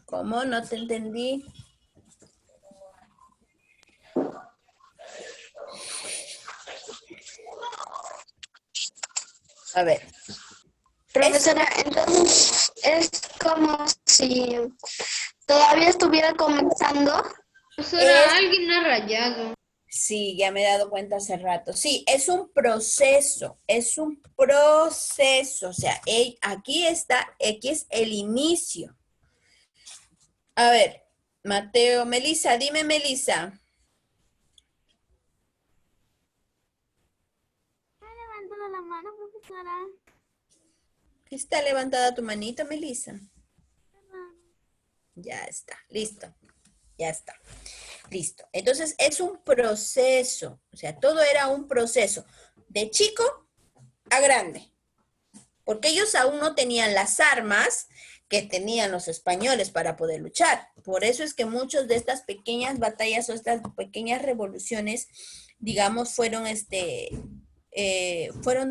¿Cómo? No te entendí. A ver. Profesora, entonces es como si todavía estuviera comenzando. Profesora, alguien ha rayado. Sí, ya me he dado cuenta hace rato. Sí, es un proceso, O sea, aquí es el inicio. A ver, Mateo, Melissa, dime, Melissa. ¿Me ha levantado la mano, profesora? ¿Está levantada tu manita, Melissa? Ya está, listo. Ya está. Listo. Entonces, es un proceso. O sea, todo era un proceso. De chico a grande. Porque ellos aún no tenían las armas que tenían los españoles para poder luchar. Por eso es que muchas de estas pequeñas batallas o estas pequeñas revoluciones, digamos, fueron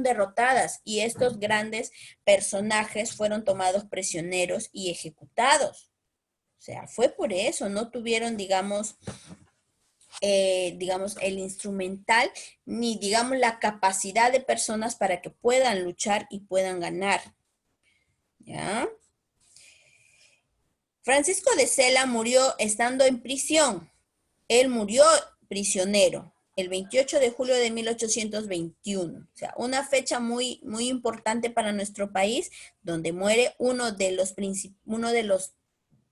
derrotadas y estos grandes personajes fueron tomados prisioneros y ejecutados. O sea, fue por eso, no tuvieron, digamos, el instrumental ni, digamos, la capacidad de personas para que puedan luchar y puedan ganar. ¿Ya? Francisco de Sela murió estando en prisión. Él murió prisionero el 28 de julio de 1821. O sea, una fecha muy, muy importante para nuestro país, donde muere uno de los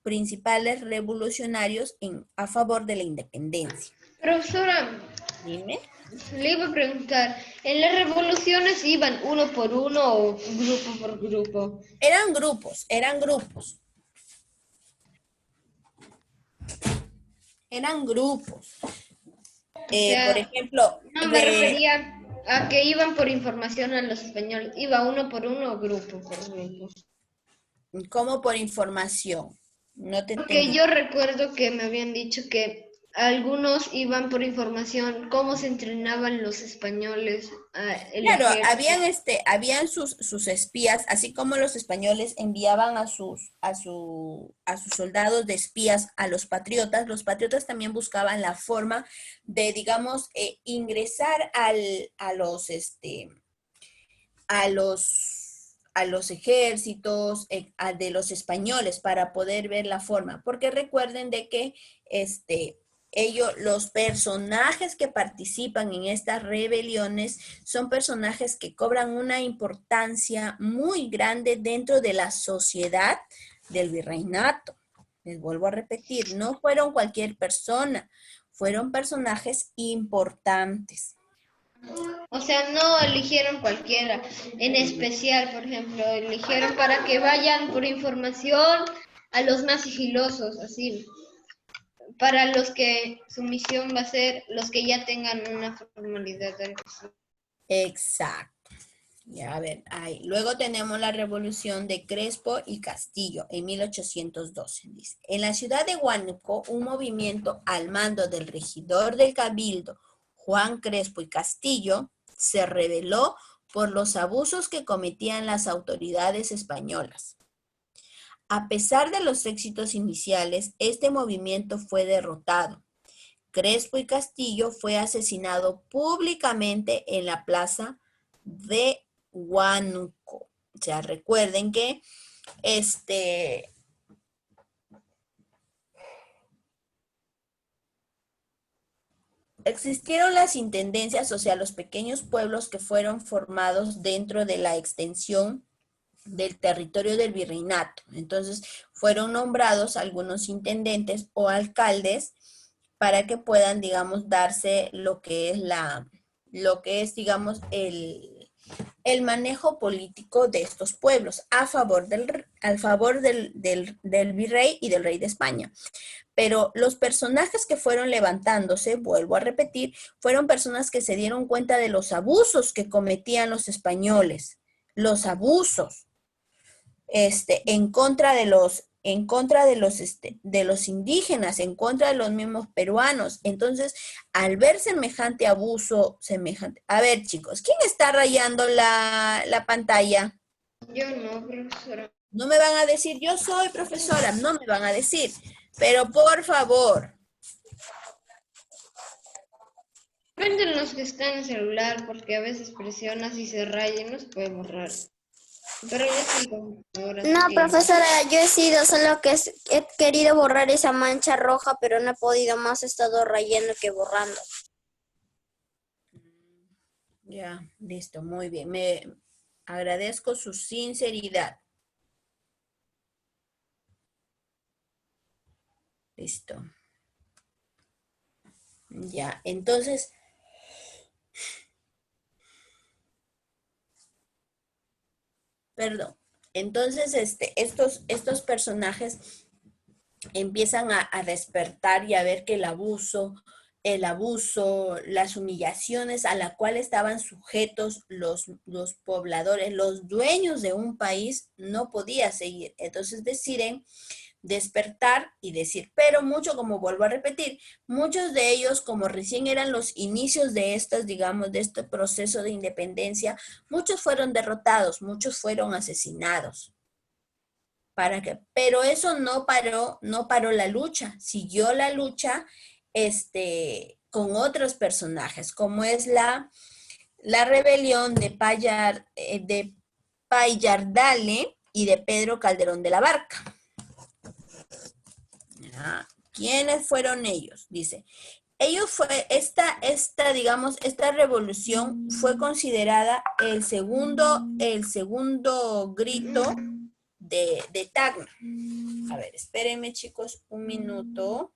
principales revolucionarios a favor de la independencia. Profesora, Dime. le iba a preguntar, ¿en las revoluciones iban uno por uno o grupo por grupo? Eran grupos. Eran grupos. Por ejemplo, no me refería a que iban por información a los españoles. ¿Iba uno por uno o grupo por grupo? ¿Cómo por información? No te Porque entendí. yo recuerdo que me habían dicho que algunos iban por información, cómo se entrenaban los españoles. Claro, habían sus espías, así como los españoles enviaban a sus soldados de espías a los patriotas también buscaban la forma de, digamos, ingresar a los ejércitos de los españoles para poder ver la forma, porque recuerden de que los personajes que participan en estas rebeliones son personajes que cobran una importancia muy grande dentro de la sociedad del virreinato. Les vuelvo a repetir, no fueron cualquier persona, fueron personajes importantes. O sea, no eligieron cualquiera, en especial, por ejemplo, eligieron para que vayan por información a los más sigilosos, así, para los que su misión va a ser los que ya tengan una formalidad. Exacto. Ya, a ver, ahí. Luego tenemos la revolución de Crespo y Castillo en 1812. Dice, en la ciudad de Huánuco, un movimiento al mando del regidor del Cabildo, Juan Crespo y Castillo, se rebeló por los abusos que cometían las autoridades españolas. A pesar de los éxitos iniciales, este movimiento fue derrotado. Crespo y Castillo fue asesinado públicamente en la plaza de Huánuco. O sea, recuerden que existieron las intendencias, o sea, los pequeños pueblos que fueron formados dentro de la extensión del territorio del virreinato. Entonces, fueron nombrados algunos intendentes o alcaldes para que puedan, digamos, darse lo que es, digamos, el manejo político de estos pueblos al favor del virrey y del rey de España. Pero los personajes que fueron levantándose, vuelvo a repetir, fueron personas que se dieron cuenta de los abusos que cometían los españoles, los abusos en contra de los indígenas, en contra de los mismos peruanos. Entonces, al ver semejante abuso, A ver, chicos, ¿quién está rayando la pantalla? Yo no, profesora. No me van a decir, yo soy profesora, no me van a decir. Pero por favor. Prenden los que están en el celular, porque a veces presionas y se raya y no se puede borrar. Pero yo sí, ahora No, sí. profesora, yo he sido, solo que he querido borrar esa mancha roja, pero no he podido más, he estado rayando que borrando. Ya, listo, muy bien. Me agradezco su sinceridad. Listo. Ya, entonces... Perdón. Entonces, estos personajes empiezan a despertar y a ver que el abuso, las humillaciones a la cual estaban sujetos los pobladores, los dueños de un país, no podía seguir. Entonces deciden despertar y decir, pero mucho, como vuelvo a repetir, muchos de ellos, como recién eran los inicios de de este proceso de independencia, muchos fueron derrotados, muchos fueron asesinados. Pero eso no paró la lucha, siguió la lucha con otros personajes, como es la rebelión de Payardale y de Pedro Calderón de la Barca. ¿Quiénes fueron ellos? Dice, esta revolución fue considerada el segundo grito de Tacna. A ver, espérenme, chicos, un minuto.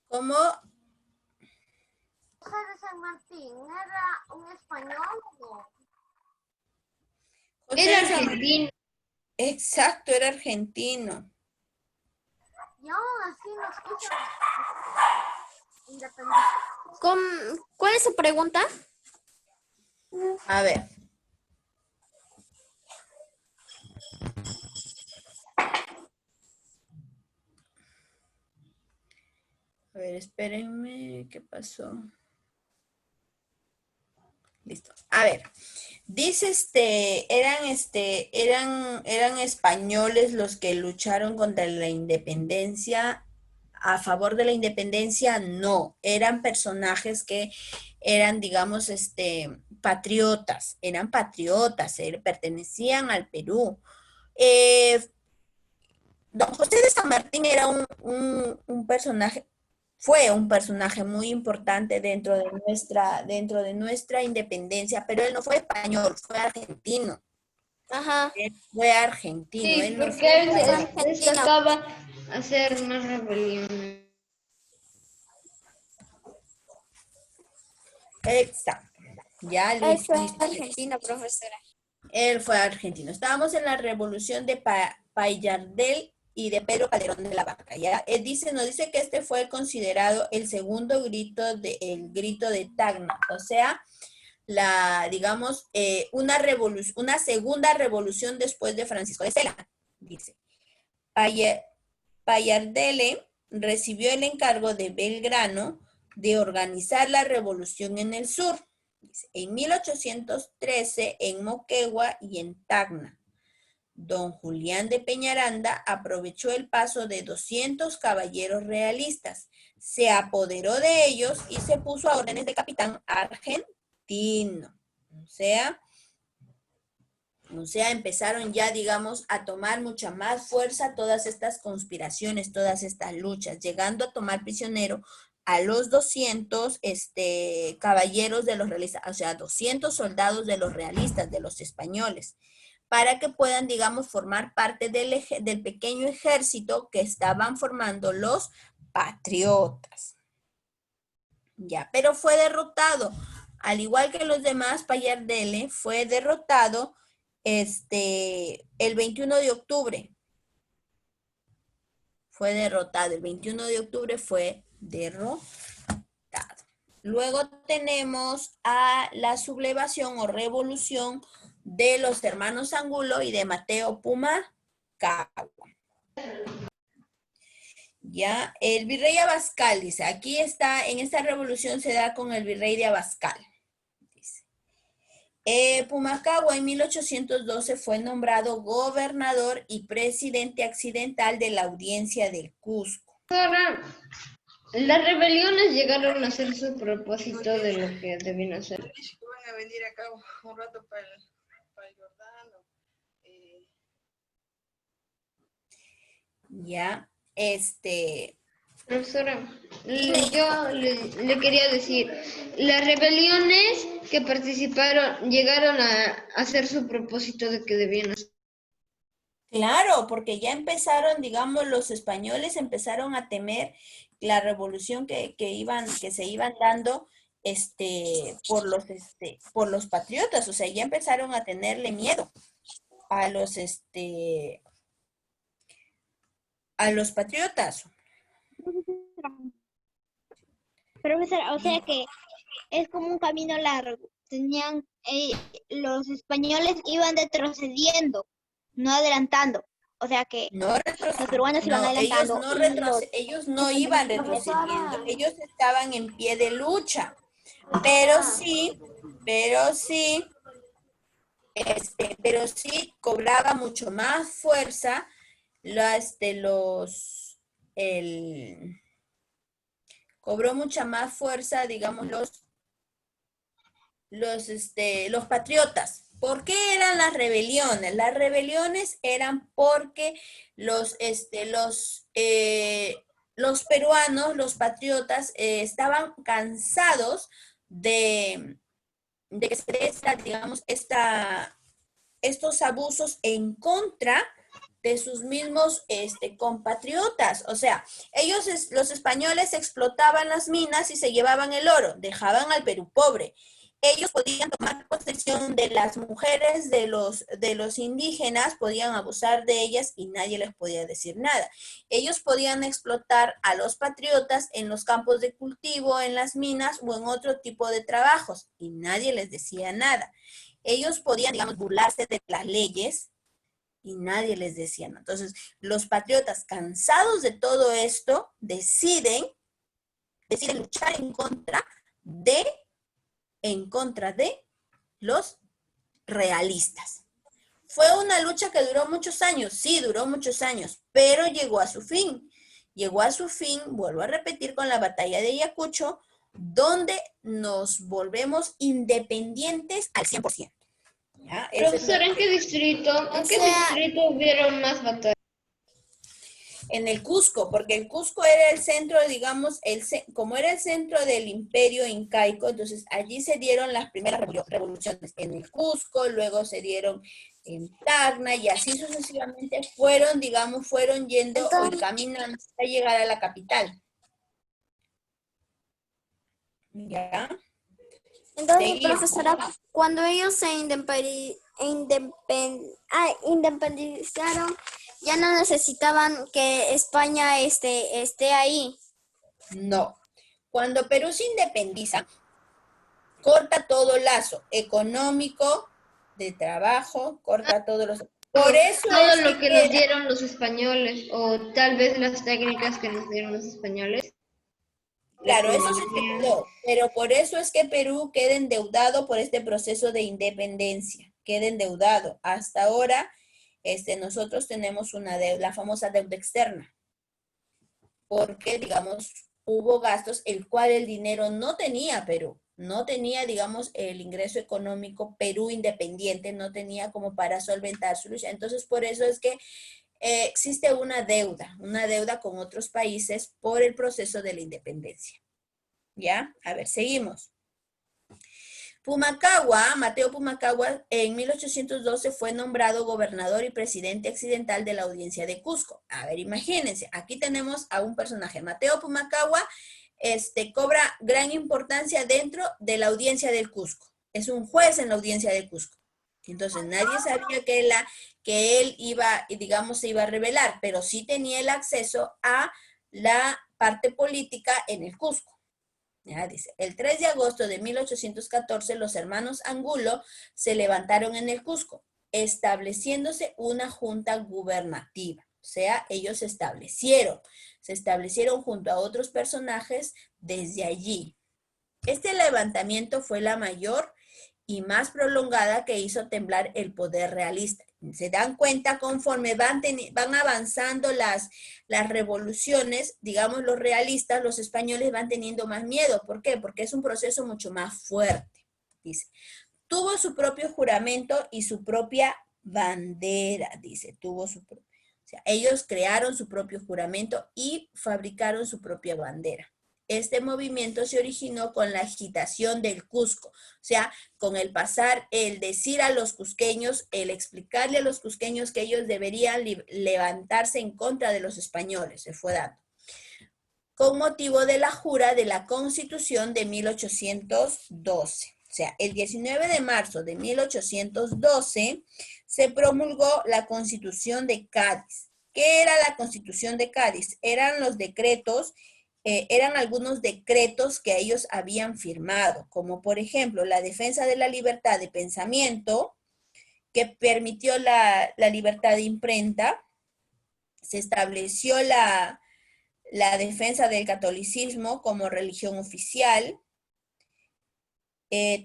¿Cómo? José de San Martín, ¿era un español o no? Era argentino. Exacto, era argentino. Y aún así nos quiso independizar. ¿Cuál es su pregunta? A ver. A ver, espérenme, ¿qué pasó? Listo. A ver, dice eran españoles los que lucharon contra la independencia. A favor de la independencia, no. Eran personajes que eran, digamos, patriotas. Eran patriotas, pertenecían al Perú. Don José de San Martín era un personaje, fue un personaje muy importante dentro de nuestra independencia, pero él no fue español, fue argentino. Ajá. Él fue argentino. Sí, él no porque fue él español. destacaba hacer más rebeliones. Exacto. Ya, Él fue listo. argentino, profesora. Él fue argentino. Estábamos en la revolución de Payardel y de Pedro Calderón de la Barca. ¿Ya? Nos dice que este fue considerado el segundo grito el grito de Tacna. O sea, una segunda revolución después de Francisco de Sela. Dice, Payardele recibió el encargo de Belgrano de organizar la revolución en el sur. En 1813 en Moquegua y en Tacna. Don Julián de Peñaranda aprovechó el paso de 200 caballeros realistas, se apoderó de ellos y se puso a órdenes de capitán argentino. O sea, empezaron ya, digamos, a tomar mucha más fuerza todas estas conspiraciones, todas estas luchas, llegando a tomar prisionero a los 200 caballeros de los realistas, o sea, 200 soldados de los realistas, de los españoles, para que puedan, digamos, formar parte del pequeño ejército que estaban formando los patriotas. Ya, pero fue derrotado. Al igual que los demás, Payardele fue derrotado el 21 de octubre. Fue derrotado. El 21 de octubre fue derrotado. Luego tenemos a la sublevación o revolución de los hermanos Angulo y de Mateo Pumacahua. Ya, el virrey Abascal, dice, aquí está, en esta revolución se da con el virrey de Abascal. Dice. Pumacahua en 1812 fue nombrado gobernador y presidente accidental de la audiencia del Cusco. Ahora, las rebeliones llegaron a ser su propósito de lo que debían hacer. Van a venir acá un rato para el Jordano. Ya, Profesora, yo le quería decir, las rebeliones que participaron llegaron a hacer su propósito de que debían hacer. Claro, porque ya empezaron, digamos, los españoles empezaron a temer la revolución que se iban dando por los patriotas, o sea, ya empezaron a tenerle miedo a los patriotas. Profesora, o sea que es como un camino largo. Los españoles iban retrocediendo, no adelantando. O sea que los peruanos iban adelantando. Ellos no iban retrocediendo, ellos estaban en pie de lucha. Pero sí cobraba mucho más fuerza cobró mucha más fuerza, digamos, los patriotas. ¿Por qué eran las rebeliones? Las rebeliones eran porque los peruanos, los patriotas, estaban cansados de que se dé estos abusos en contra de sus mismos compatriotas. O sea, los españoles explotaban las minas y se llevaban el oro, dejaban al Perú pobre. Ellos podían tomar posesión de las mujeres de los indígenas, podían abusar de ellas y nadie les podía decir nada. Ellos podían explotar a los patriotas en los campos de cultivo, en las minas o en otro tipo de trabajos y nadie les decía nada. Ellos podían, digamos, burlarse de las leyes y nadie les decía nada. Entonces, los patriotas, cansados de todo esto, deciden luchar en contra de los realistas. Fue una lucha que duró muchos años, sí, duró muchos años, pero llegó a su fin. Llegó a su fin, vuelvo a repetir, con la batalla de Ayacucho, donde nos volvemos independientes al 100%. ¿Ya? Profesor, ¿en qué distrito hubieron más batallas? En el Cusco, porque el Cusco era el centro, digamos, como era el centro del imperio incaico, entonces allí se dieron las primeras revoluciones en el Cusco, luego se dieron en Tacna y así sucesivamente fueron yendo y caminando hasta llegar a la capital. ¿Ya? Entonces, Seguimos. profesora, cuando ellos se independizaron, ya no necesitaban que España esté ahí. No. Cuando Perú se independiza, corta todo lazo económico, de trabajo, corta todos los... Por eso todo lo que nos dieron los españoles, o tal vez las técnicas que nos dieron los españoles. Claro, eso se especuló, pero por eso es que Perú queda endeudado por este proceso de independencia, queda endeudado. Hasta ahora, nosotros tenemos una deuda, la famosa deuda externa, porque, digamos, hubo gastos, el cual el dinero no tenía Perú, no tenía, digamos, el ingreso económico Perú independiente, no tenía como para solventar su lucha. Entonces, por eso es que existe una deuda con otros países por el proceso de la independencia. ¿Ya? A ver, seguimos. Pumacahua, Mateo Pumacahua, en 1812 fue nombrado gobernador y presidente accidental de la Audiencia de Cusco. A ver, imagínense, aquí tenemos a un personaje, Mateo Pumacahua, cobra gran importancia dentro de la Audiencia del Cusco. Es un juez en la Audiencia del Cusco. Entonces, nadie sabía que él iba, digamos, se iba a revelar, pero sí tenía el acceso a la parte política en el Cusco. Ya dice, el 3 de agosto de 1814, los hermanos Angulo se levantaron en el Cusco, estableciéndose una junta gubernativa. O sea, ellos se establecieron junto a otros personajes desde allí. Este levantamiento fue la mayor y más prolongada que hizo temblar el poder realista. Se dan cuenta conforme van avanzando las revoluciones, digamos los realistas, los españoles van teniendo más miedo. ¿Por qué? Porque es un proceso mucho más fuerte. Dice, tuvo su propio juramento y su propia bandera, dice, o sea, ellos crearon su propio juramento y fabricaron su propia bandera. Este movimiento se originó con la agitación del Cusco, o sea, con el pasar, el decir a los cusqueños, el explicarle a los cusqueños que ellos deberían levantarse en contra de los españoles, se fue dando. Con motivo de la jura de la Constitución de 1812. O sea, el 19 de marzo de 1812 se promulgó la Constitución de Cádiz. ¿Qué era la Constitución de Cádiz? Eran los decretos, eran algunos decretos que ellos habían firmado, como por ejemplo la defensa de la libertad de pensamiento, que permitió la libertad de imprenta, se estableció la defensa del catolicismo como religión oficial,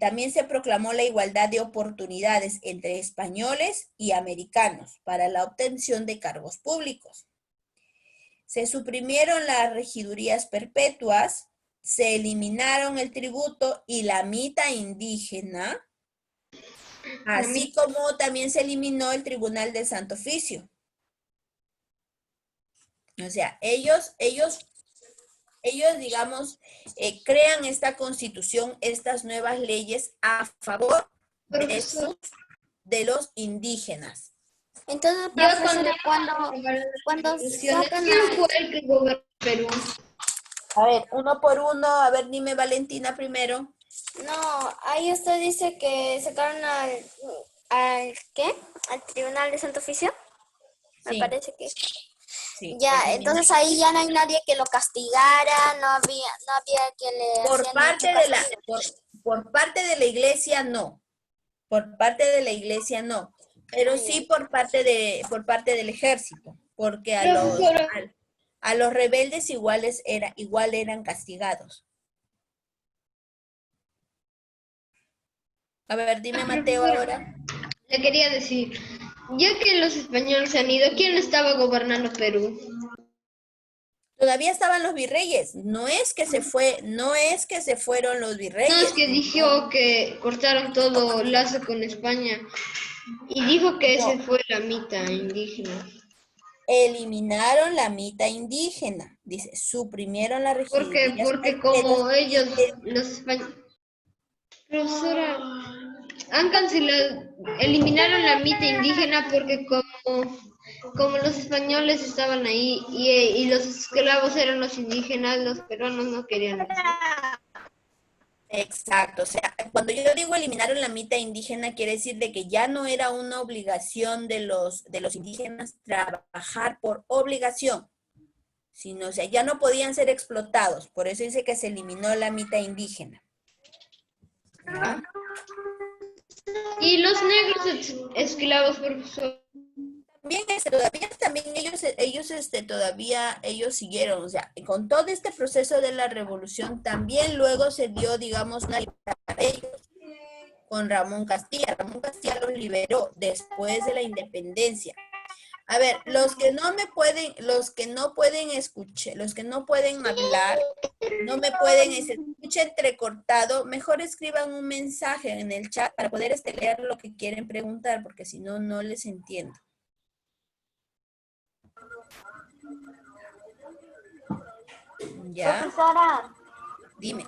también se proclamó la igualdad de oportunidades entre españoles y americanos para la obtención de cargos públicos. Se suprimieron las regidurías perpetuas, se eliminaron el tributo y la mita indígena, así como también se eliminó el Tribunal del Santo Oficio. O sea, ellos digamos, crean esta constitución, estas nuevas leyes a favor de los indígenas. Entonces, profesor, cuando sacan ¿quién fue el que gobernó Perú? A ver, uno por uno, a ver, dime Valentina primero. No, ahí usted dice que sacaron ¿qué? ¿Al Tribunal de Santo Oficio? Sí. Me parece que Sí, ya, entonces ahí ya no hay nadie que lo castigara, no había que le por hacían parte mucho de castigo. por parte de la iglesia no. Por parte de la iglesia no, pero sí por parte del ejército, porque a los rebeldes igual eran castigados. A ver, dime Mateo ahora. Le quería decir, ya que los españoles se han ido, ¿quién estaba gobernando Perú? Todavía estaban los virreyes, no es que se fueron los virreyes. No, es que dijo que cortaron todo lazo con España y dijo que ese fue la mitad indígena. Eliminaron la mita indígena, dice, suprimieron la regidurías. Porque como ellos, los españoles, profesora, han cancelado, eliminaron la mita indígena porque como los españoles estaban ahí y los esclavos eran los indígenas, los peruanos no querían eso. Exacto, o sea, cuando yo digo eliminaron la mita indígena, quiere decir de que ya no era una obligación de los indígenas trabajar por obligación, sino, o sea, ya no podían ser explotados, por eso dice que se eliminó la mita indígena. ¿Ah? Y los negros esclavos, profesor. todavía también ellos siguieron, o sea, con todo este proceso de la revolución, también luego se dio, digamos, una libertad para ellos, con Ramón Castilla. Ramón Castilla los liberó después de la independencia. A ver, los que no pueden escuchar, los que no pueden hablar, no me pueden, se escucha entrecortado, mejor escriban un mensaje en el chat para poder leer lo que quieren preguntar, porque si no, no les entiendo. ¿Ya? Profesora, Dime.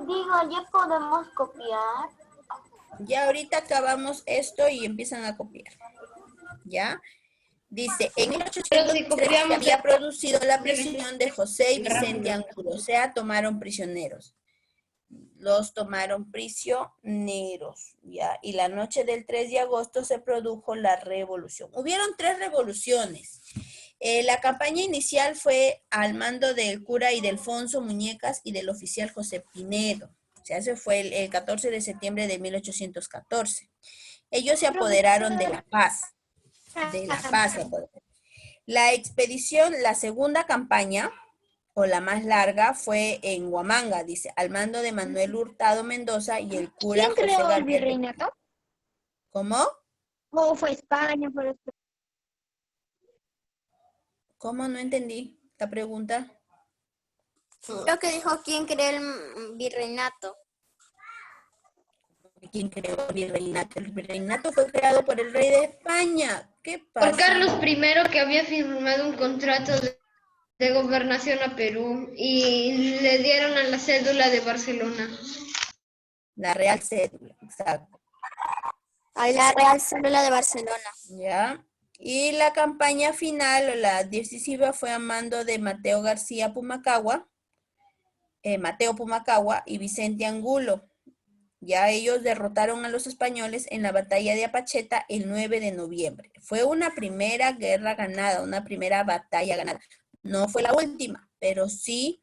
digo, ¿ya podemos copiar? Ya ahorita acabamos esto y empiezan a copiar. ¿Ya? Dice, en Pero si 1813 se copiamos había de- producido la prisión de José y Vicente Rápido. Angulo, o sea, tomaron prisioneros. Los tomaron prisioneros, ¿ya? Y la noche del 3 de agosto se produjo la revolución. Hubieron 3 revoluciones. La campaña inicial fue al mando del cura Ildefonso Muñecas y del oficial José Pinedo. O sea, ese fue el 14 de septiembre de 1814. Ellos se apoderaron de La Paz. De La Paz se apoderaron. La expedición, la segunda campaña, o la más larga, fue en Huamanga, dice, al mando de Manuel Hurtado Mendoza y el cura ¿Quién José creó el Gabriel. virreinato? ¿Cómo? ¿O fue España? ¿Cómo? No entendí la pregunta. Creo que dijo quién creó el virreinato. ¿Quién creó el virreinato? El virreinato fue creado por el rey de España. ¿Qué Por pasa? Carlos I, que había firmado un contrato de gobernación a Perú y le dieron a la cédula de Barcelona. La Real Cédula, exacto. A la Real Célula de Barcelona. ¿Ya? Y la campaña final, o la decisiva, fue a mando de Mateo García Pumacagua, Mateo Pumacagua y Vicente Angulo. Ya ellos derrotaron a los españoles en la batalla de Apacheta el 9 de noviembre. Fue una primera guerra ganada, una primera batalla ganada. No fue la última, pero sí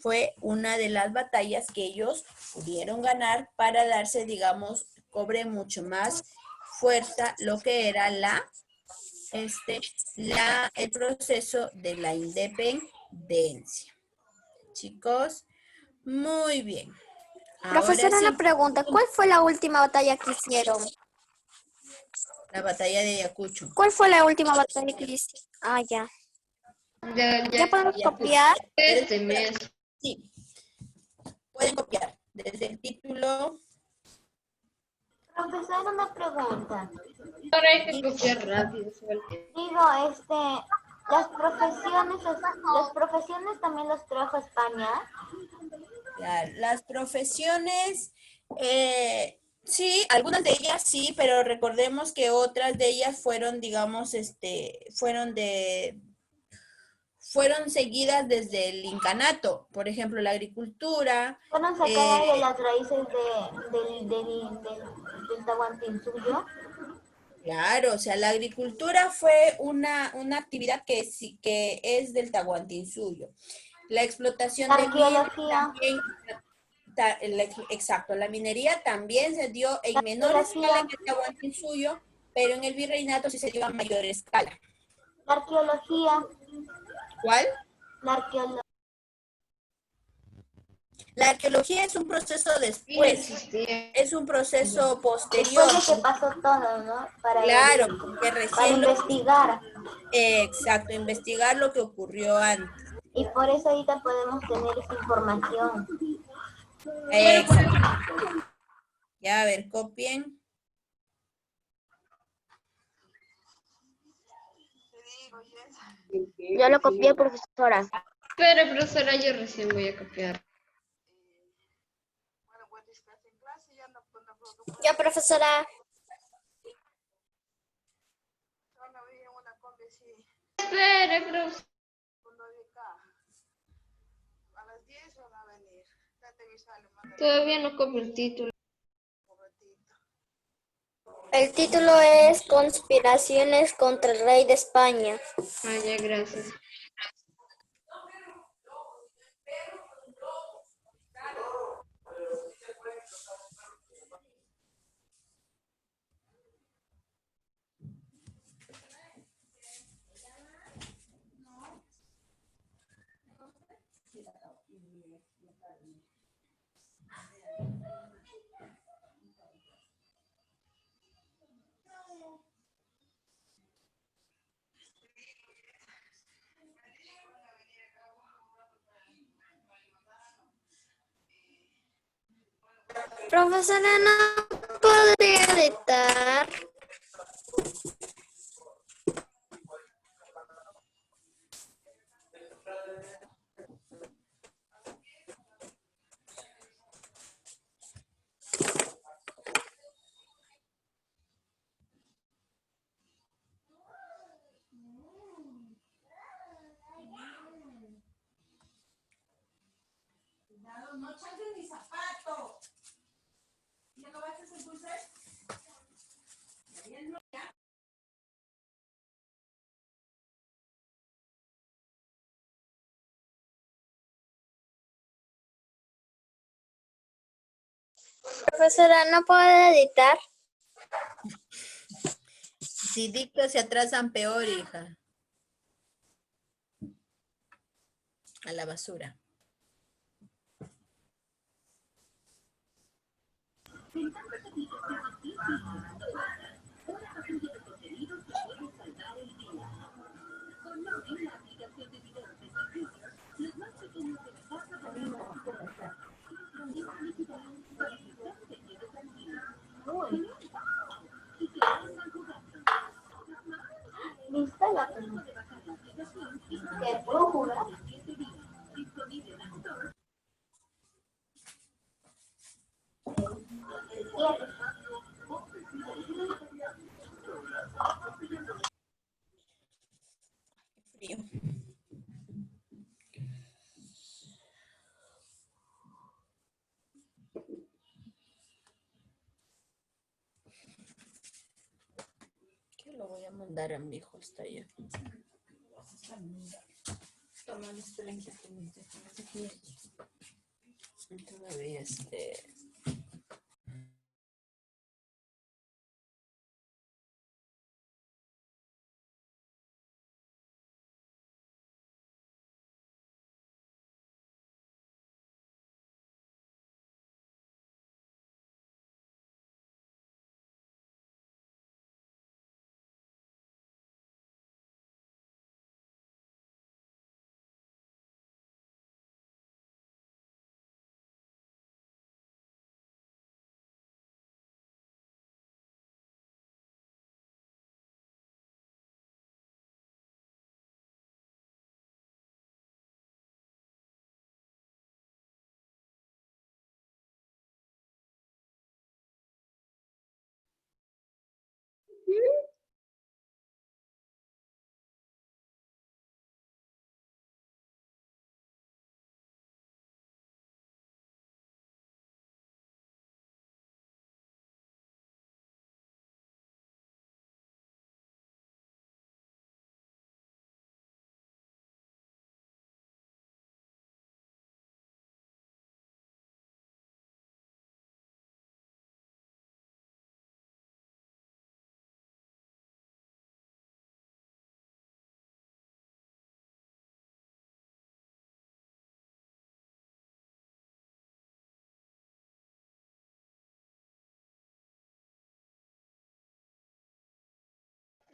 fue una de las batallas que ellos pudieron ganar para darse, digamos, cobre mucho más fuerza lo que era el proceso de la independencia. Chicos, muy bien. Ahora Profesora, sí, una pregunta. ¿Cuál fue la última batalla que hicieron? la batalla de Ayacucho. ¿Cuál fue la última batalla que hicieron? Ah, ya. ¿Ya podemos Ayacucho. copiar? Este mes. Sí, pueden copiar desde el título. Profesora, una pregunta. Ahora hay que copiar rápido. Digo, las profesiones también las trajo España. Las profesiones, sí, algunas de ellas sí, pero recordemos que otras de ellas fueron, digamos, fueron seguidas desde el incanato. Por ejemplo, la agricultura. Fueron sacadas de las raíces del Tahuantinsuyo. Claro, o sea, la agricultura fue una actividad que sí que es del Tahuantinsuyo. La explotación La de minas arqueología. también, exacto, la minería también se dio en La menor escala arqueología. en el Tahuantinsuyo, pero en el virreinato sí se dio a mayor escala. La arqueología. ¿Cuál? La arqueología. La arqueología es un proceso Sí, no después, existía. es un proceso posterior. Después de que pasó todo, ¿no? Claro, porque Para recién investigar. exacto, investigar lo que ocurrió antes. Y por eso ahorita podemos tener esa información. Exacto. Ya, a ver, copien. Yo lo copié, profesora. Pero, profesora, yo recién voy a copiar. Ya, profesora. Espere, profesora. Todavía no copio el título. El título es Conspiraciones contra el Rey de España. Ah, ya, gracias. Profesora, ¿no podría editar? No chances mi zapato. ¿Ya acabaste el dulce? Profesora, ¿no puede editar? Si dicto se atrasan peor, hija. A la basura. Frío. ¿Qué lo voy a mandar a mi hijo hasta allá? Toma, esperen que todavía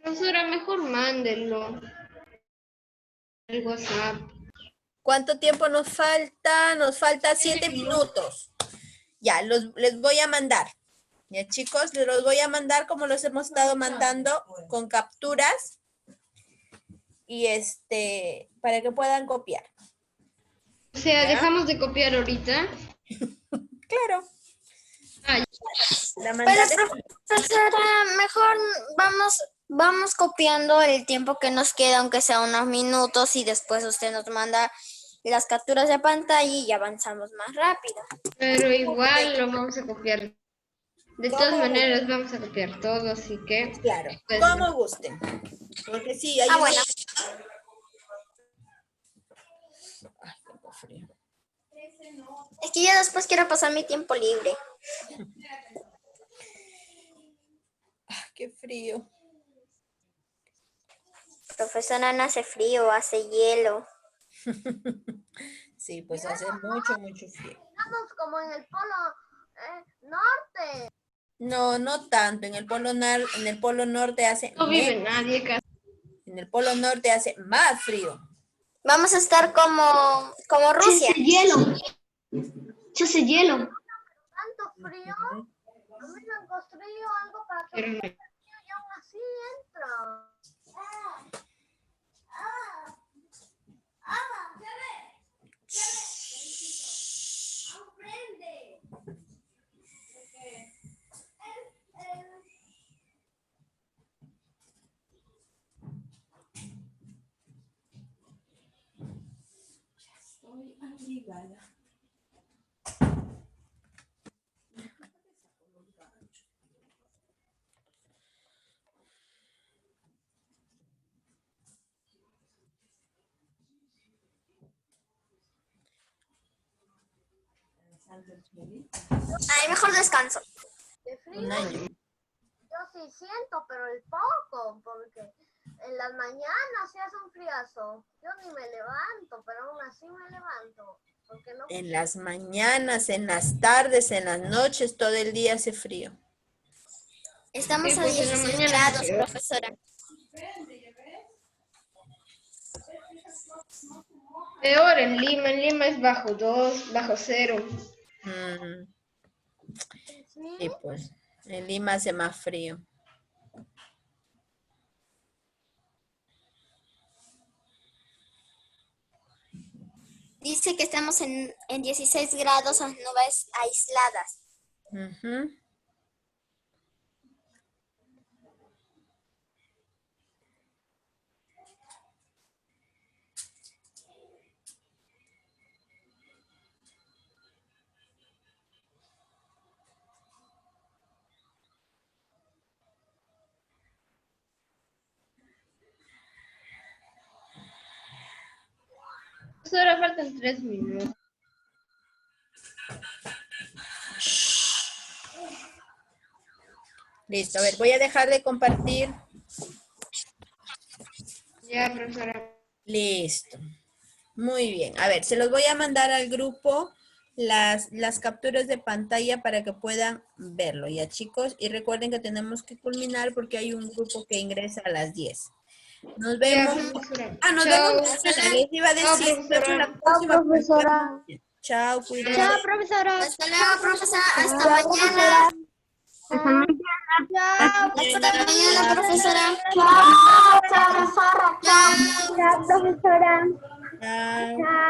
Profesora, mejor mándenlo. El WhatsApp. ¿Cuánto tiempo nos falta? Nos falta 7 minutos. Ya, les voy a mandar. Ya, chicos, les los voy a mandar como los hemos estado mandando con capturas. Y para que puedan copiar. O sea, ¿Ya? dejamos de copiar ahorita. Claro. Ah, La Pero mandada profesora, mejor vamos copiando el tiempo que nos queda, aunque sea unos minutos, y después usted nos manda las capturas de pantalla y ya avanzamos más rápido. pero igual lo vamos a copiar. De todas ¿Cómo maneras vamos a copiar todo, así que... Claro, pues, como gusten. Porque sí, hay Bueno. Ay, tengo frío. Es que yo después quiero pasar mi tiempo libre. Qué frío. Profesora, no hace frío, hace hielo. Sí, pues hace mucho, mucho frío. Estamos como en el polo norte. No, no tanto. En el polo norte hace No vive menos. nadie casi. En el polo norte hace más frío. Vamos a estar como Rusia. hielo. Se hace hielo. Tanto frío. A mí me han construido algo para que no frío y aún así entra. Ay, mejor descanso. De frío. Un año. Yo sí siento, pero el poco, porque en las mañanas se hace un friazo. Yo ni me levanto, pero aún así me levanto. Porque no. En las mañanas, en las tardes, en las noches, todo el día hace frío. Estamos Sí, a pues en la 16 mañana grados, sí. profesora. Peor en Lima es bajo 2, bajo 0. Sí, pues. En Lima hace más frío. Dice que estamos en 16 grados a nubes aisladas. Ujú. Ahora faltan 3 minutos. Listo, a ver, voy a dejar de compartir. Ya, profesora. Listo. Muy bien. A ver, se los voy a mandar al grupo las capturas de pantalla para que puedan verlo, ya chicos. Y recuerden que tenemos que culminar porque hay un grupo que ingresa a las 10. Nos Ya, vemos. profesora. Nos Chao. vemos mañana. Les iba a Chao, decir. Nos vemos la profesora. próxima. Chao, cuídense. Chao, profesora. Hasta luego, profesora. Hasta mañana. Hasta mañana. Chao. Hasta mañana, profesora. Chao, profesora. Chao.